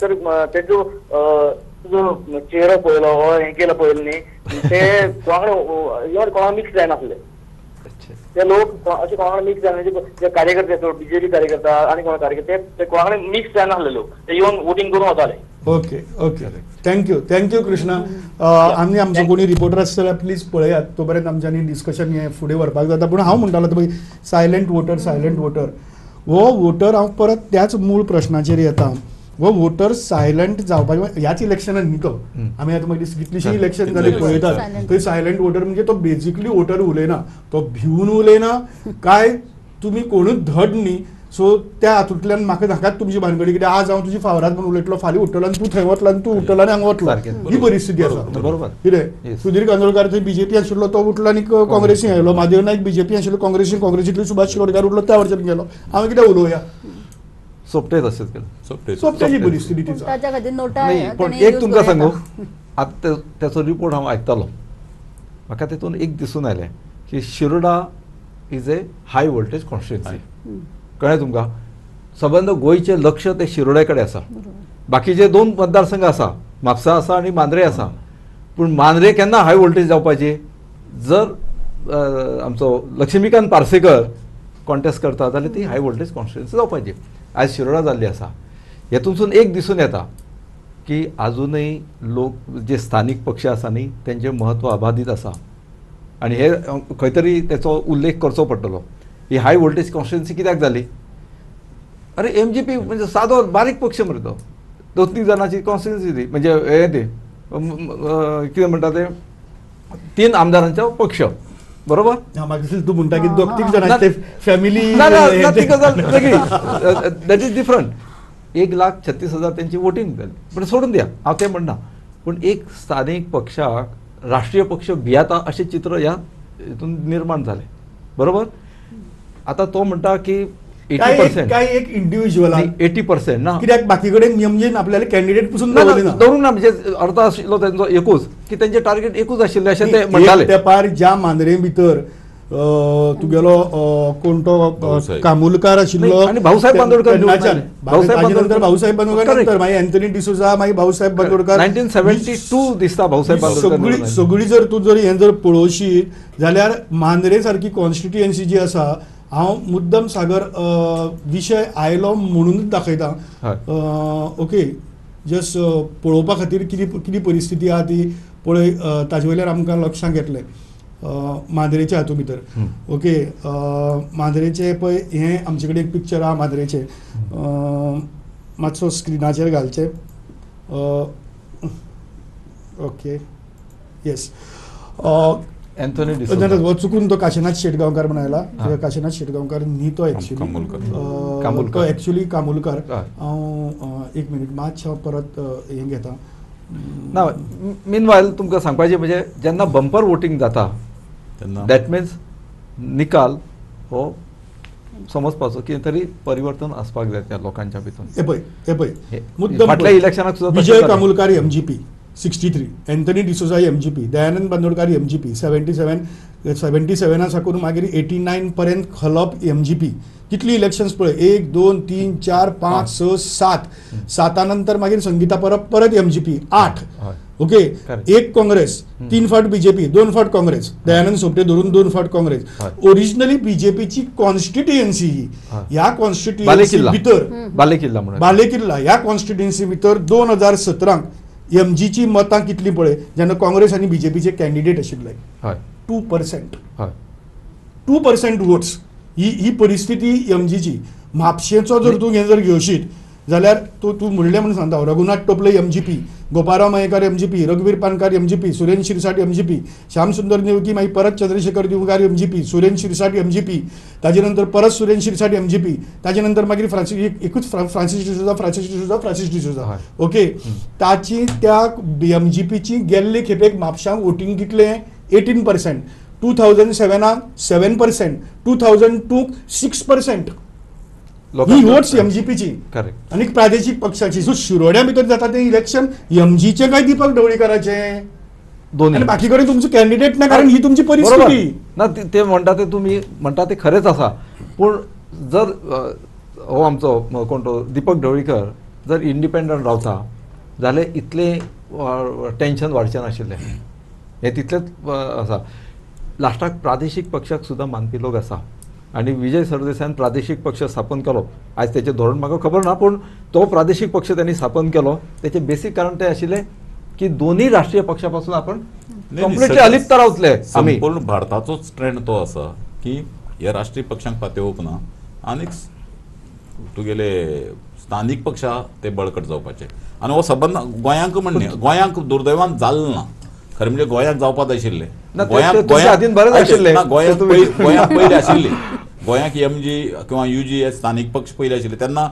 तर तेजो तुजो चेहरो पळयलो हो हें केलो पळयलो न्ही ते कोणाक मिक्स जायनासले ते लोक अशे कोणाक मिक्स जायना जे कार्यकर्ते बीजेपी कार्यकर्ता आनी कोण कार्यकर्ते ते कोणाक मिक्स जायनासले लोक ते येवन वोटिंग करून वताले ओके थँक्यू कृष्णा आमी आमचो कोणी रिपोर्टर आसता जाल्यार प्लीज पळयात तो पर्यंत आमच्यांनी डिस्कशन हें फुडें व्हरपाक जाता पूण हांव म्हणटालो पळय सायलंट वोटर हो वोटर हांव परत त्याच मूळ प्रश्नाचेर येता वो वोटर सायलंट जावपाक ह्याच इलेक्शनान न्ही तो आमी आतां मागीर कितलीशीं इलेक्शन जाली पळयतात थंय सायलंट वोटर म्हणजे तो बेजिकली वोटर उलयना तो भिवन उलयना काय तुमी कोणूच धड न्ही सो त्या हातूंतल्यान म्हाका नाकात तुमची भानगडी कित्याक आज हांव तुजी फावरात म्हणून उलयतलो फाल्यां उठलो आनी तूं थंय वतलो आनी तूं उठलो आनी हांगा वतलो ही परिस्थिती आसा बरोबर कितें सुधीर कांदोळकार थंय बीजेपी आशिल्लो तो उठलो आनी काँग्रेसी आयलो महादेव नायक बीजेपी आशिल्लो काँग्रेसींतलो सुभाष शिरोडकार उठलो त्या वटेच्यान गेलो हांवें कितें उलोवया सोपटे तशेंच केलें सोपट्याची परिस्थिती तिचा ताच्या खातीर नोटा नाही पण एक तुमकां सांगू आतां त्याचो रिपोर्ट हांव आयकतालो म्हाका तेतून एक दिसून आयलें की Shiroda is a high voltage constituency कळ्ळें तुमकां सबंद गोंयचें लक्ष ते शिरोड्या कडेन आसा बाकीचे 2 मतदारसंघ आसा म्हापसा आसा आनी मांद्रे आसा पूण मांद्रे केन्ना हाय वोल्टेज जावपाची जर आमचो लक्ष्मीकांत पार्सेकर कॉन्टेस्ट करता जाल्यार ती हाय वोल्टेज कॉन्स्टिट्युएन्सी जावपाची आज शिरोडा जाल्ली आसा हेतूनसून एक दिसून येता की आजुनय लोक जे स्थानीक पक्ष आसा न्ही तेंचें म्हत्व अबाधीत आसा आनी हे खंय तरी तेचो उल्लेख करचो पडटलो ही हाय वोल्टेज कॉन्स्टिट्युएन्सी कित्याक जाली अरे MGP म्हणजे सादो बारीक पक्ष मरे तो 2-3 जाणांची कॉन्स्टिट्युएन्सी ती म्हणजे हे ते कितें म्हणटा ते 3 आमदारांचो पक्ष बरोबर म्हाका दिसता तूं म्हणटा की 2-3 जाणांचे फॅमिली ती गजाल वेगळी दॅट इज डिफरंट 1,36,000 त्यांची वोटिंग जाली पण सोडून द्या हांव तें म्हणना पूण एक स्थानीक पक्षाक राष्ट्रीय पक्ष भियाता अशें चित्र ह्या हितून निर्माण जालें बरोबर आता तो म्हणटा की 80% काय एक इंडिव्हिज्युअल 80% ना कित्याक बाकी कडेन नियमन आपल्याला कॅन्डिडेट पासून धरून ना म्हणजे अर्थ आशिल्लो त्यांचो एकूच की त्यांचे टार्गेट एकूच आशिल्ले अशें ते म्हणटाले तेंपार ज्या मांद्रे भितर तुगेलो कोण तो कामुलकार आशिल्लो आनी भाऊसाहेब बांदोडकर भाऊसाहेब बांदोडकर मागीर एंथनी डिसोजा मागीर भाऊसाहेब बांदोडकर 1972 दिसता भाऊसाहेब बांदोडकर सगळी जर तूं जर हें जर पळोवशीत जाल्यार मांद्रे सारकी कॉन्स्टिट्युएन्सी जी आसा हांव मुद्दम सागर विशय आयलो म्हणूनच दाखयता ओके जस्ट पळोवपा खातीर कितें परिस्थिती आहा ती पळय ताजे वयल्यार आमकां लक्षांत येतलें मांद्रेचे हातूंत भितर ओके मांद्रेचे पळय हें आमचे कडेन एक पिक्चर आहा मांद्रेचें मातसो स्क्रिनाचेर घालचें ओके येस एंथनी डिसोजा चुकून तो काशीनाथ शेटगांवकार म्हणून आयला काशीनाथ शेटगांवकार न्ही तो एक्चुअली कामुलकार हांव एक मिनीट मातशें परत हें घेता ना मीनवायल तुमकां सांगपाचें म्हणजे जेन्ना बंपर वोटींग जाता दॅट मिन्स निकाल हो समजपाचो की तरी परिवर्तन आसपाक जाय त्या लोकांच्या भितर. हे पळय मुद्दम फाटल्या इलेक्शनाक सुद्दां विजय Kamulkar MGP 63, Anthony D'Souza MGP, Dayanand Bandodkar MGP 77 साकून मागीर 89 पर्यंत खलप MGP. कितली इलेक्शन्स पळय 1 2 3 4 5 6 7 नंतर मागीर संगीता परत MGP 8. ओके, एक काँग्रेस 3 फावट BJP 2 फावट काँग्रेस, दयानंद सोपटे धरून 2 फावट काँग्रेस. ओरिजिनली BJPची कॉन्स्टिट्युएन्सी ही ह्या कॉन्स्टिट्युएन्सी भितर बालेकिल्ला ह्या कॉन्स्टिट्युएन्सी भितर 2017 MGची मतां कितली पळय जेन्ना काँग्रेस आनी BJPचे कॅन्डिडेट आशिल्ले 2% वोट्स. ही परिस्थिती MGची. म्हापशेचो जर तूं जर घेवशीत जाल्यार तूं म्हणलें म्हणून सांगता रघुनाथ टोपले MGP, गोपाराव मयेकर MGP, रघुवीर पानकार MGP, सुरेन शिरसाट MGP, श्याम सुंदर नेवकी, मागीर परत चंद्रशेखर दिवगार MGP, सुरेन शिरसाट MGP, ताजे नंतर परत सुरेन शिरसाट MGP, ताजे नंतर मागीर फ्रांसीस डिसोजा. ओके, ताची त्या MGPची गेल्ले खेपेक म्हापशांक वोटींग कितलें 18%, 2007 7%, 2002 6%. ही वोट्स MGPची आणि प्रादेशिक पक्षाची. सो शिरोड्या भितर जाता ते इलेक्शन MGचे काय दीपक ढवळीकराचे दोन्ही, बाकी कडेन तुमचो कॅन्डिडेट ना, कारण ही तुमची परिस्थिती ना. ते म्हणटा ते तुम्ही म्हणटा ते खरेंच आसा, पूण जर हो आमचो कोण तो दीपक ढवळीकर जर इंडिपेंडंट रावता जाल्यार इतले टेन्शन वाडचें नाशिल्लें. हे तितलेच आसा. लास्टाक प्रादेशीक पक्षाक सुद्दां मानपी लोक आसा आणि विजय सरदेसायान प्रादेशीक पक्ष स्थापन केलो. आज त्याचे धोरण म्हाका खबर ना, पण तो प्रादेशीक पक्ष त्यांनी स्थापन केलो त्याचे बेसिक कारण ते आशिल्ले की दोन्ही राष्ट्रीय पक्षापासून आपण कंप्लीटली अलिप्त रावतले. संपूर्ण भारताचोच ट्रेंड तो आसा की ह्या राष्ट्रीय पक्षांक फातेवप ना आनी तुगेले स्थानिक पक्ष ते बळकट जावपाचे. आनी हो संबंद गोंयांक म्हणणे गोंयांक दुर्दैवान जालें ना. खरें म्हणजे गोंयांक जावपाक जाय आशिल्लें. गोंयांक पयलीं आशिल्ली. गोंयांक MG किंवा UG हे स्थानीक पक्ष पयलीं आशिल्ले तेन्ना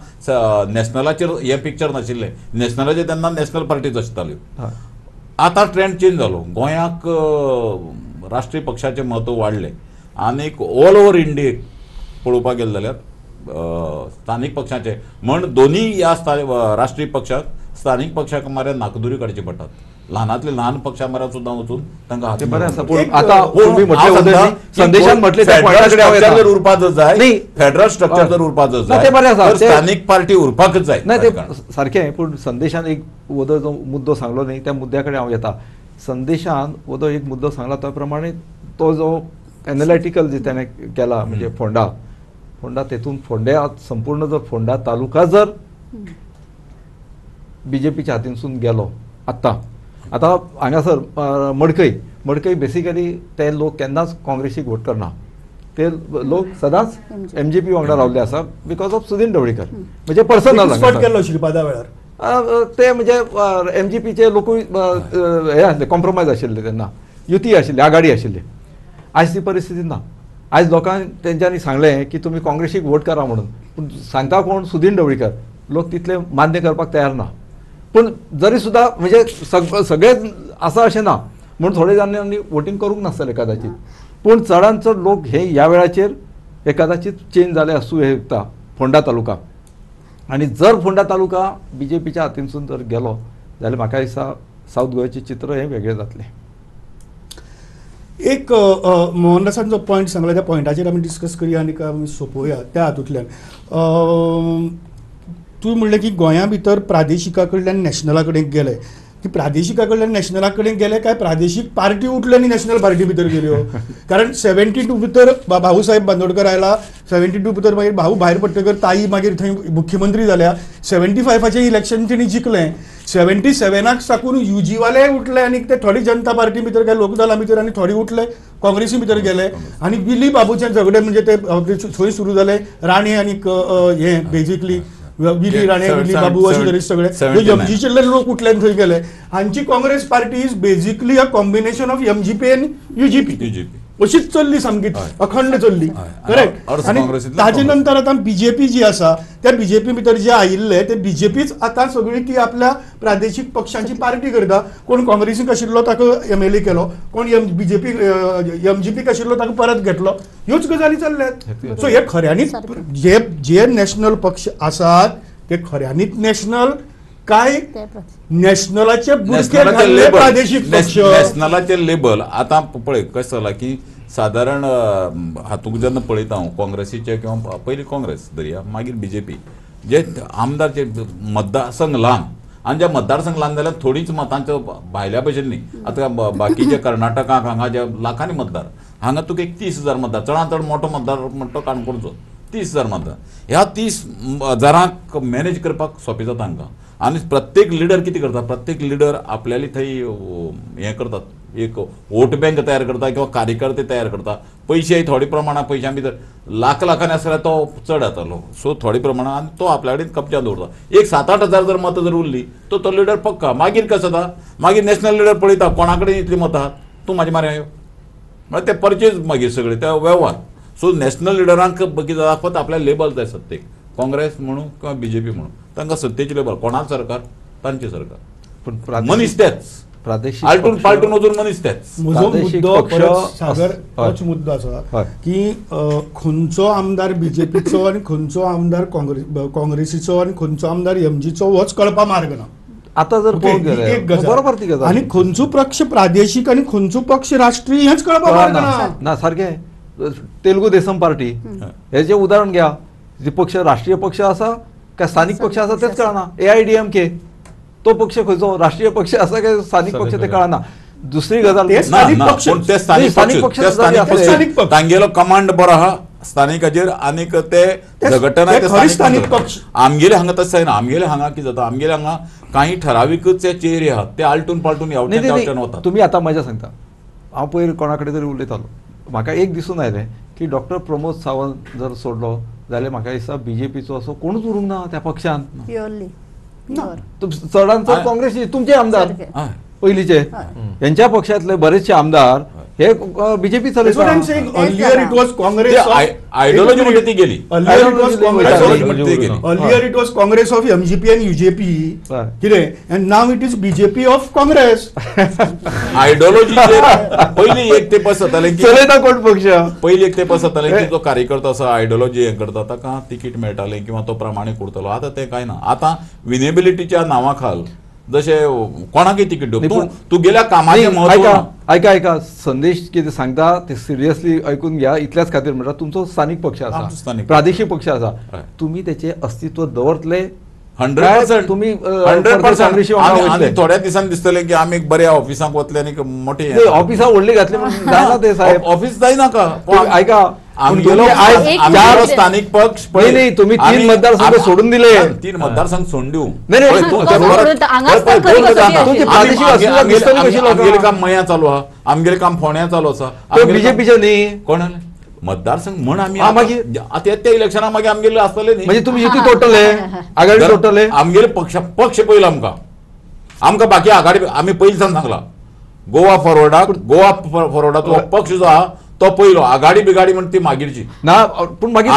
नॅशनलाचेर हे पिक्चर नाशिल्ले. नॅशनलाचेर तेन्ना नॅशनल पार्टीज आसताल्यो. आतां ट्रेंड चेंज जालो. गोंयांक राष्ट्रीय पक्षाचें म्हत्व वाडलें आनी ऑल ओव्हर इंडियेक पळोवपाक गेले जाल्यार स्थानीक पक्षाचे म्हण दोन्ही ह्या राष्ट्रीय पक्षाक स्थानीक पक्षाक मारे नाकदुरी काडची पडटात. ल्हानातले ल्हान पक्षा म्हऱ्यात सुद्दां वचून तांकां हात उरपाक जाय. फेडरल स्ट्रक्चर जर उरपाक जाय स्थानीक पार्टी उरपाकच जाय. ते सारकें, पूण संदेशान एक वदो जो मुद्दो सांगलो न्ही त्या मुद्द्या कडेन हांव येता. संदेशान वदो एक मुद्दो सांगला त्या प्रमाणे तो जो एनालिटिकल जे त्याने केला म्हणजे फोंडा तेतून फोंड्या संपूर्ण जर फोंडा तालुका जर BJPच्या हातीनसून गेलो आता हांगासर मडकय बेसिकली ते लोक केन्नाच काँग्रेसीक वोट करना. ते लोक सदांच MGP वांगडा रावल्ले आसा बिकॉज ऑफ सुदीन ढवळीकर म्हणजे पर्सनल ते म्हणजे MGPचे लोकूय हे आसले कॉम्प्रोमायज आशिल्ले तेन्ना युती आशिल्ली आघाडी आशिल्ली. आयज ती परिस्थिती ना. आयज लोकांक तेंच्यांनी सांगलें की तुमी काँग्रेसीक वोट करा म्हणून, पूण सांगता कोण सुदीन ढवळीकर. लोक तितले मान्य करपाक तयार ना. पूण जरी सुद्दां म्हणजे सगळेच आसा अशें ना म्हणून थोडे जाणांनी वोटींग करूंक नासतलें कदाचित. पूण चडांत चड लोक हे ह्या वेळाचेर कदाचित चेंज जाले आसूं हे दिसता फोंडा तालुका. आनी जर फोंडा तालुका BJPच्या हातीनसून जर गेलो जाल्यार म्हाका दिसता सावथ गोंयचें चित्र हें वेगळें जातलें. एक मोहनदासान जो पॉयंट सांगला त्या पॉयंटाचेर आमी डिस्कस करया आनी आमी सोंपोवया त्या हातूंतल्यान. तूं म्हणलें की गोंया भितर प्रादेशिका कडल्यान नॅशनला कडेन गेले की प्रादेशिका कडल्यान नॅशनला कडेन गेले काय प्रादेशीक पार्टी उठल्यो आनी नॅशनल पार्टी भितर गेल्यो. कारण 72 भितर भाऊ साहेब बांदोडकर आयला. 72 भितर मागीर भाऊ भायर पडटकर ताई मागीर थंय मुख्यमंत्री जाल्या. 75चे इलेक्शन तेणी जिखलें. 77 साकून UG वाले उठले आनी ते थोडी जनता पार्टी भितर गेले लोकदला भितर आनी थोडी उठले काँग्रेसी भितर गेले आनी दिलीप बाबूचे झगडे म्हणजे ते थंय सुरू जाले. राणे आनी हे बेजिकली विली राणे विली बाबू अशे तरे सगळे MGचे लोक उठले थंय गेले. हांची Congress party is basically a combination of MGP आनी UGP. अशीच चल्ली सामकी अखंड चल्ली करेक्ट. अर्थ आणि काँग्रेसींतल्यान ताजे नंतर आता बीजेपी जी आसा त्या बीजेपी भितर जे आयिल्ले ते बीजेपीच आता सगळी ती आपल्या प्रादेशीक पक्षांची पार्टी करता. कोण काँग्रेसीक आशिल्लो ताका MLA केलो, कोण बीजेपी MGP आशिल्लो ताका परत घेतलो, ह्योच गजाली चल्ल्यात. सो हे खऱ्यांनीच जे नॅशनल पक्ष आसात ते खऱ्यांनीच नॅशनल काय नॅशनलाचे बुरके घाल्ले प्रादेशीक पक्ष. नॅशनलाचे लेबल आता पळय कशें जाला की सादारण हातूंत जेन्ना पळयता हांव काँग्रेसीचे किंवा पयलीं काँग्रेस धरया मागीर BJP जे आमदार जे मतदारसंघ ल्हान आनी जे मतदारसंघ ल्हान जाल्यार थोडींच मतांचो भायल्या भशेन न्ही. आतां बाकीचे कर्नाटकाक हांगा जे लाखांनी मतदार हांगा तुका एक 30,000 मतदार चडांत चड मोठो मतदार म्हणटा तो काणकोणचो 30,000 मतदार. ह्या 30,000 मॅनेज करपाक सोंपें जाता हांकां. आनी प्रत्येक लिडर कितें करता, प्रत्येक लिडर आपल्याली थंय हें करतात, एक वोट बँक तयार करता किंवा कार्यकर्ते तयार करता. पयशे थोडे प्रमाणात पयशां भितर लाखांनी आसल्यार तो चड येतालो. सो थोडे प्रमाणात आनी तो आपल्या कडेन कब्जा दवरता. एक 7-8 हजार मतां जर उरली तो लिडर पक्का. मागीर कशें जाता, मागीर नॅशनल लिडर पळयता कोणा कडेन इतली मतां आहात, तूं म्हाजे मारे यो म्हळ्यार ते परचेज मागीर सगळे ते वेव्हार. सो नॅशनल लिडरांक कितें जाता फक्त आपल्या लेबल जाय सत्तेक, काँग्रेस म्हणूं किंवा BJP म्हणूं तांकां सत्तेची लेबल. कोणाचें सरकार तांचें सरकार, पण मनीस तेच प्रादेशीक आलटून पालटून वचून मनीस तेच. म्हजो मुद्दो सागर तोच मुद्दो आसा की खंयचो आमदार BJPचो आनी खंयचो आमदार काँग्रेसीचो आनी खंयचो आमदार MGचो होच कळपा मार्ग ना. आता जर बरोबर ती गजाल आनी खंयचो पक्ष प्रादेशीक आनी खंयचो पक्ष राष्ट्रीय हेच कळपा मार्ग ना. सारकें. तेलुगू देसम पार्टी हेजे उदाहरण घ्या. जे पक्ष राष्ट्रीय पक्ष आसा काय स्थानिक पक्ष आसा तेच कळना. AIDMK तो पक्ष खंयचो राष्ट्रीय पक्ष आसा काय स्थानिक पक्ष ते कळना. दुसरी गजाल तांगेलो कमांड बरो आहा स्थानिकाचेर आनीक ते झगडटना स्थानिक पक्ष. आमगेले हांगा तशें जायना. आमगेले हांगा कितें जाता, आमगेले हांगा काही ठराविकच चेहरे आहात ते आलटून पालटून येवटेन वतात. तुम्ही आता मजा सांगता. हांव पयर कोणा कडेन तरी उलयतालो, म्हाका एक दिसून आयलें की डॉक्टर प्रमोद सावंत जर सोडलो जाल्यार म्हाका दिसता BJPचो असो कोणूच उरूंक ना त्या पक्षान. चडांत चड काँग्रेसी तुमचे आमदार पयलींचे यांच्या पक्षातले बरेचशे आमदार हे BJP चलयता. Earlier it was Congress of ideology म्हणजे ती गेली. Earlier it was Congress of MGP and UJP कितें and now it is BJP of Congress. Ideology पयली एक तेंपास जातालें की चलयता कोण पक्ष. पयली एक तेंपास जातालें की जो कार्यकर्तो आसा आयडियोलॉजी हें करता ताका तिकीट मेळटालें किंवा तो प्रामाणीक उरतलो. आतां तें कांय ना. आतां विनेबिलिटीच्या नांवा खाल जशें कोणाकय तिकीट दिवं तूं गेल्या कामाचें म्हत्व. ऐका संदेश कितें सांगता ते सिरियसली ऐकून घ्या. इतल्याच खातीर म्हणटा तुमचो स्थानिक पक्ष आसा, प्रादेशीक पक्ष आसा, तुम्ही त्याचे अस्तित्व दवरतले 100%. तुम्ही 100%. थोड्या दिसांनी दिसतलें की आमी बऱ्या ऑफिसांक वतले आनी मोठी ऑफिसां व्हडली घातली म्हणून जायना ते साहेब. ऑफिस जायनाका. ऐका आमगेलो स्थानिक पक्ष पयलीं तुम्ही 3 मतदारसंघ सोडून दिले. 3 मतदारसंघ सोडून दिवं. आमगेलें काम मयां चालू आहा, आमगेलें काम फोंड्यां चालू आसा. BJPचे न्ही कोण मतदारसंघ म्हण आमी मागीर आता त्या इलेक्शनाक मागीर आमगेले आसतले न्ही. म्हणजे तुम्ही युती तोडटले, आघाडी तोडटले. आमगेले पक्ष पयलो आमकां बाकी आघाडी आमी पयलींसान सांगला. गोवा फॉरवर्डाचो पक्ष जो आहा तो पयलो, आघाडी बिगाडी म्हण ती मागीरची ना. पूण मागीर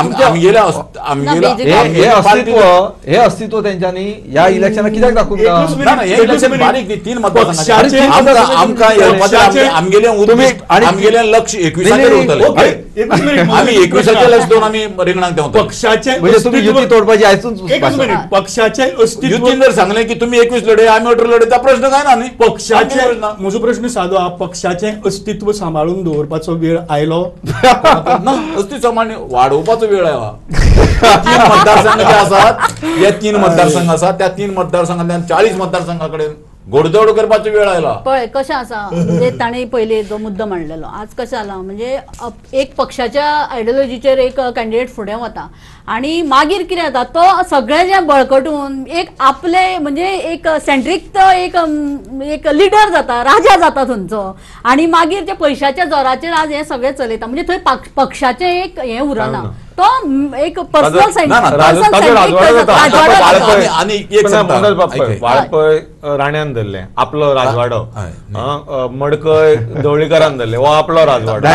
हे अस्तित्व तेंच्यांनी ह्या इलेक्शनाक कित्याक दाखोवंक ना. हे इलेक्शन बारीक न्ही. 3 मतदारसंघाचे आमगेलें लक्ष 21 उरतलें. आमी 21 लक्ष दोन आमी रिंगणाक देंवतले. पक्षाचे म्हणजे तुम्ही युती तोडपाची आयसून पक्षाचे अस्तित्व युतीन जर सांगलें की तुम्ही 21 लढय आमी 18 लढय प्रश्न काय ना न्ही. पक्षाचे म्हजो प्रश्न सादो आहा. पक्षाचे अस्तित्व सांबाळून दवरपाचो वेळ आयलो ना. अस्तित्व सामान्य वाडोवपाचो वेळ आयला. 3 मतदारसंघ जे आसात हे 3 मतदारसंघ आसात त्या 3 मतदारसंघांतल्यान 40 मतदारसंघा कडेन घोडदौड करपाचो वेळ आयला. पळय कशें आसा म्हणजे ताणें पयलीं जो मुद्दो मांडलेलो आज कशें जाला म्हणजे एक पक्षाच्या आयडियोलॉजीचेर एक कॅन्डिडेट फुडें वता आणि मागीर कितें जाता तो सगळें जें बळकटून एक आपले म्हणजे एक सेंट्रीक तो एक लिडर जाता, राजा जाता थंयचो आणि मागीर ते पयशाच्या जोराचेर आज हें सगळें चलयता म्हणजे थंय पक्षाचें एक हें उरना. तो एक पर्सनल ना, ना, ताजो राजवाडो जाता. आणि एक मनोज बापय वाळपय राण्यान धरले आपलो राजवाडो, मडकय धवळीकरान धरले हो आपलो राजवाडो.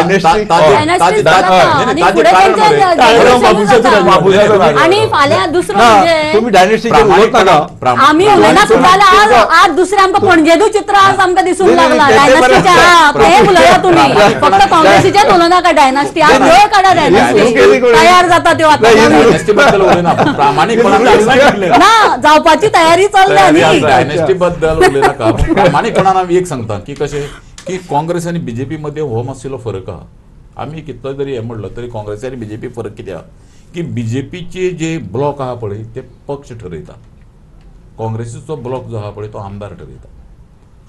आणि फाल्यां दुसरो म्हणजे तुम्ही डायनेस्टीचे उलयत नाका. आम्ही उलयना सुद्दां आज दुसरें आमकां पणजेदू चित्र आज आमकां दिसूंक लागला डायनास्टीच्या. ते उलया तुम्ही फक्त काँग्रेसीचेच उलोवं नाका डायनास्टी. आज वेळ काडा डायनास्टी तयार जाता त्यो आता ना जावपाची तयारी चल्ल्या न्ही. डायनेस्टी बद्दल उलयनाका. प्रामाणिकपणान आमी एक सांगता की कशें की काँग्रेस आनी बीजेपी मध्ये हो मातसो फरक आहा. आमी कितलो जरी हें म्हणलो तरी काँग्रेस आनी बीजेपी फरक कितें आहा की बीजेपीचे जे ब्लॉक आहा पळय ते पक्ष ठरयता. काँग्रेसीचो ब्लॉक जो आहा पळय तो आमदार ठरयता.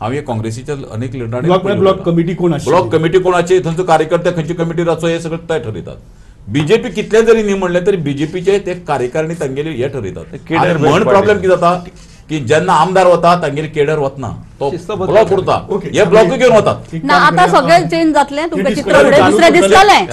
हांव हे काँग्रेसीच्या अनेक लिडरांनी ब्लॉक कमिटी कोण आसची, ब्लॉक कमिटी कोणाचे थंयचो कार्यकर्ते खंयची कमिटी रावचो हे सगळें ते ठरयतात. बीजेपी कितले जरी न्ही म्हणले तरी बीजेपीचे ते कार्यकारिणी तांगेली हे ठरयतात. म्हण प्रॉब्लेम कितें जाता की जेन्ना आमदार वता तांगेली केडर वतना तो ब्लॉक उरता. हे ब्लॉक घेवन वतात ना. आता सगळें चेंज जातलें. तुमकां चित्र दुसरें दिसतलें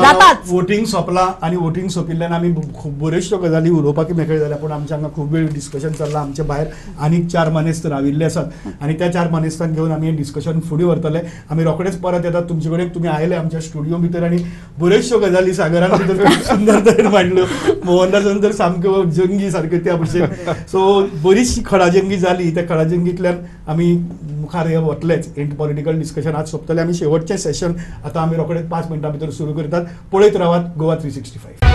जाताच. वोटिंग सोंपला आणि वोटिंग सोंपिल्ल्यान आमी खूब बऱ्योचश्यो गजाली उलोवपाक मेकळे जाल्या. पूण आमच्या हांगा खूब वेळ डिस्कशन चल्लां. आमच्या भायर आनीक 4 मानेस्त राविल्ले आसात आणि त्या 4 मानेस्तांक घेवन आमी हें डिस्कशन फुडें व्हरतले. आमी रोखडेच परत येतात तुमचे कडेन. तुमी आयले आमच्या स्टुडियो भितर आणि बऱ्योचश्यो गजाली सागरान भितर खूब सुंदर तरेन मांडल्यो. मोहनदासान तर सामक्यो जंगी सारक्यो त्या भशेन. सो बरीचशी खडाजंगी जाली. त्या खडाजंगींतल्यान आमी मुखार हे वतलेच. इंट पॉलिटिकल डिस्कशन आज सोंपतले. आमी शेवटचें सेशन आतां आमी रोखडेच 5 मिनटां भितर सुरू करतात. पळयत रावात गोवा 365.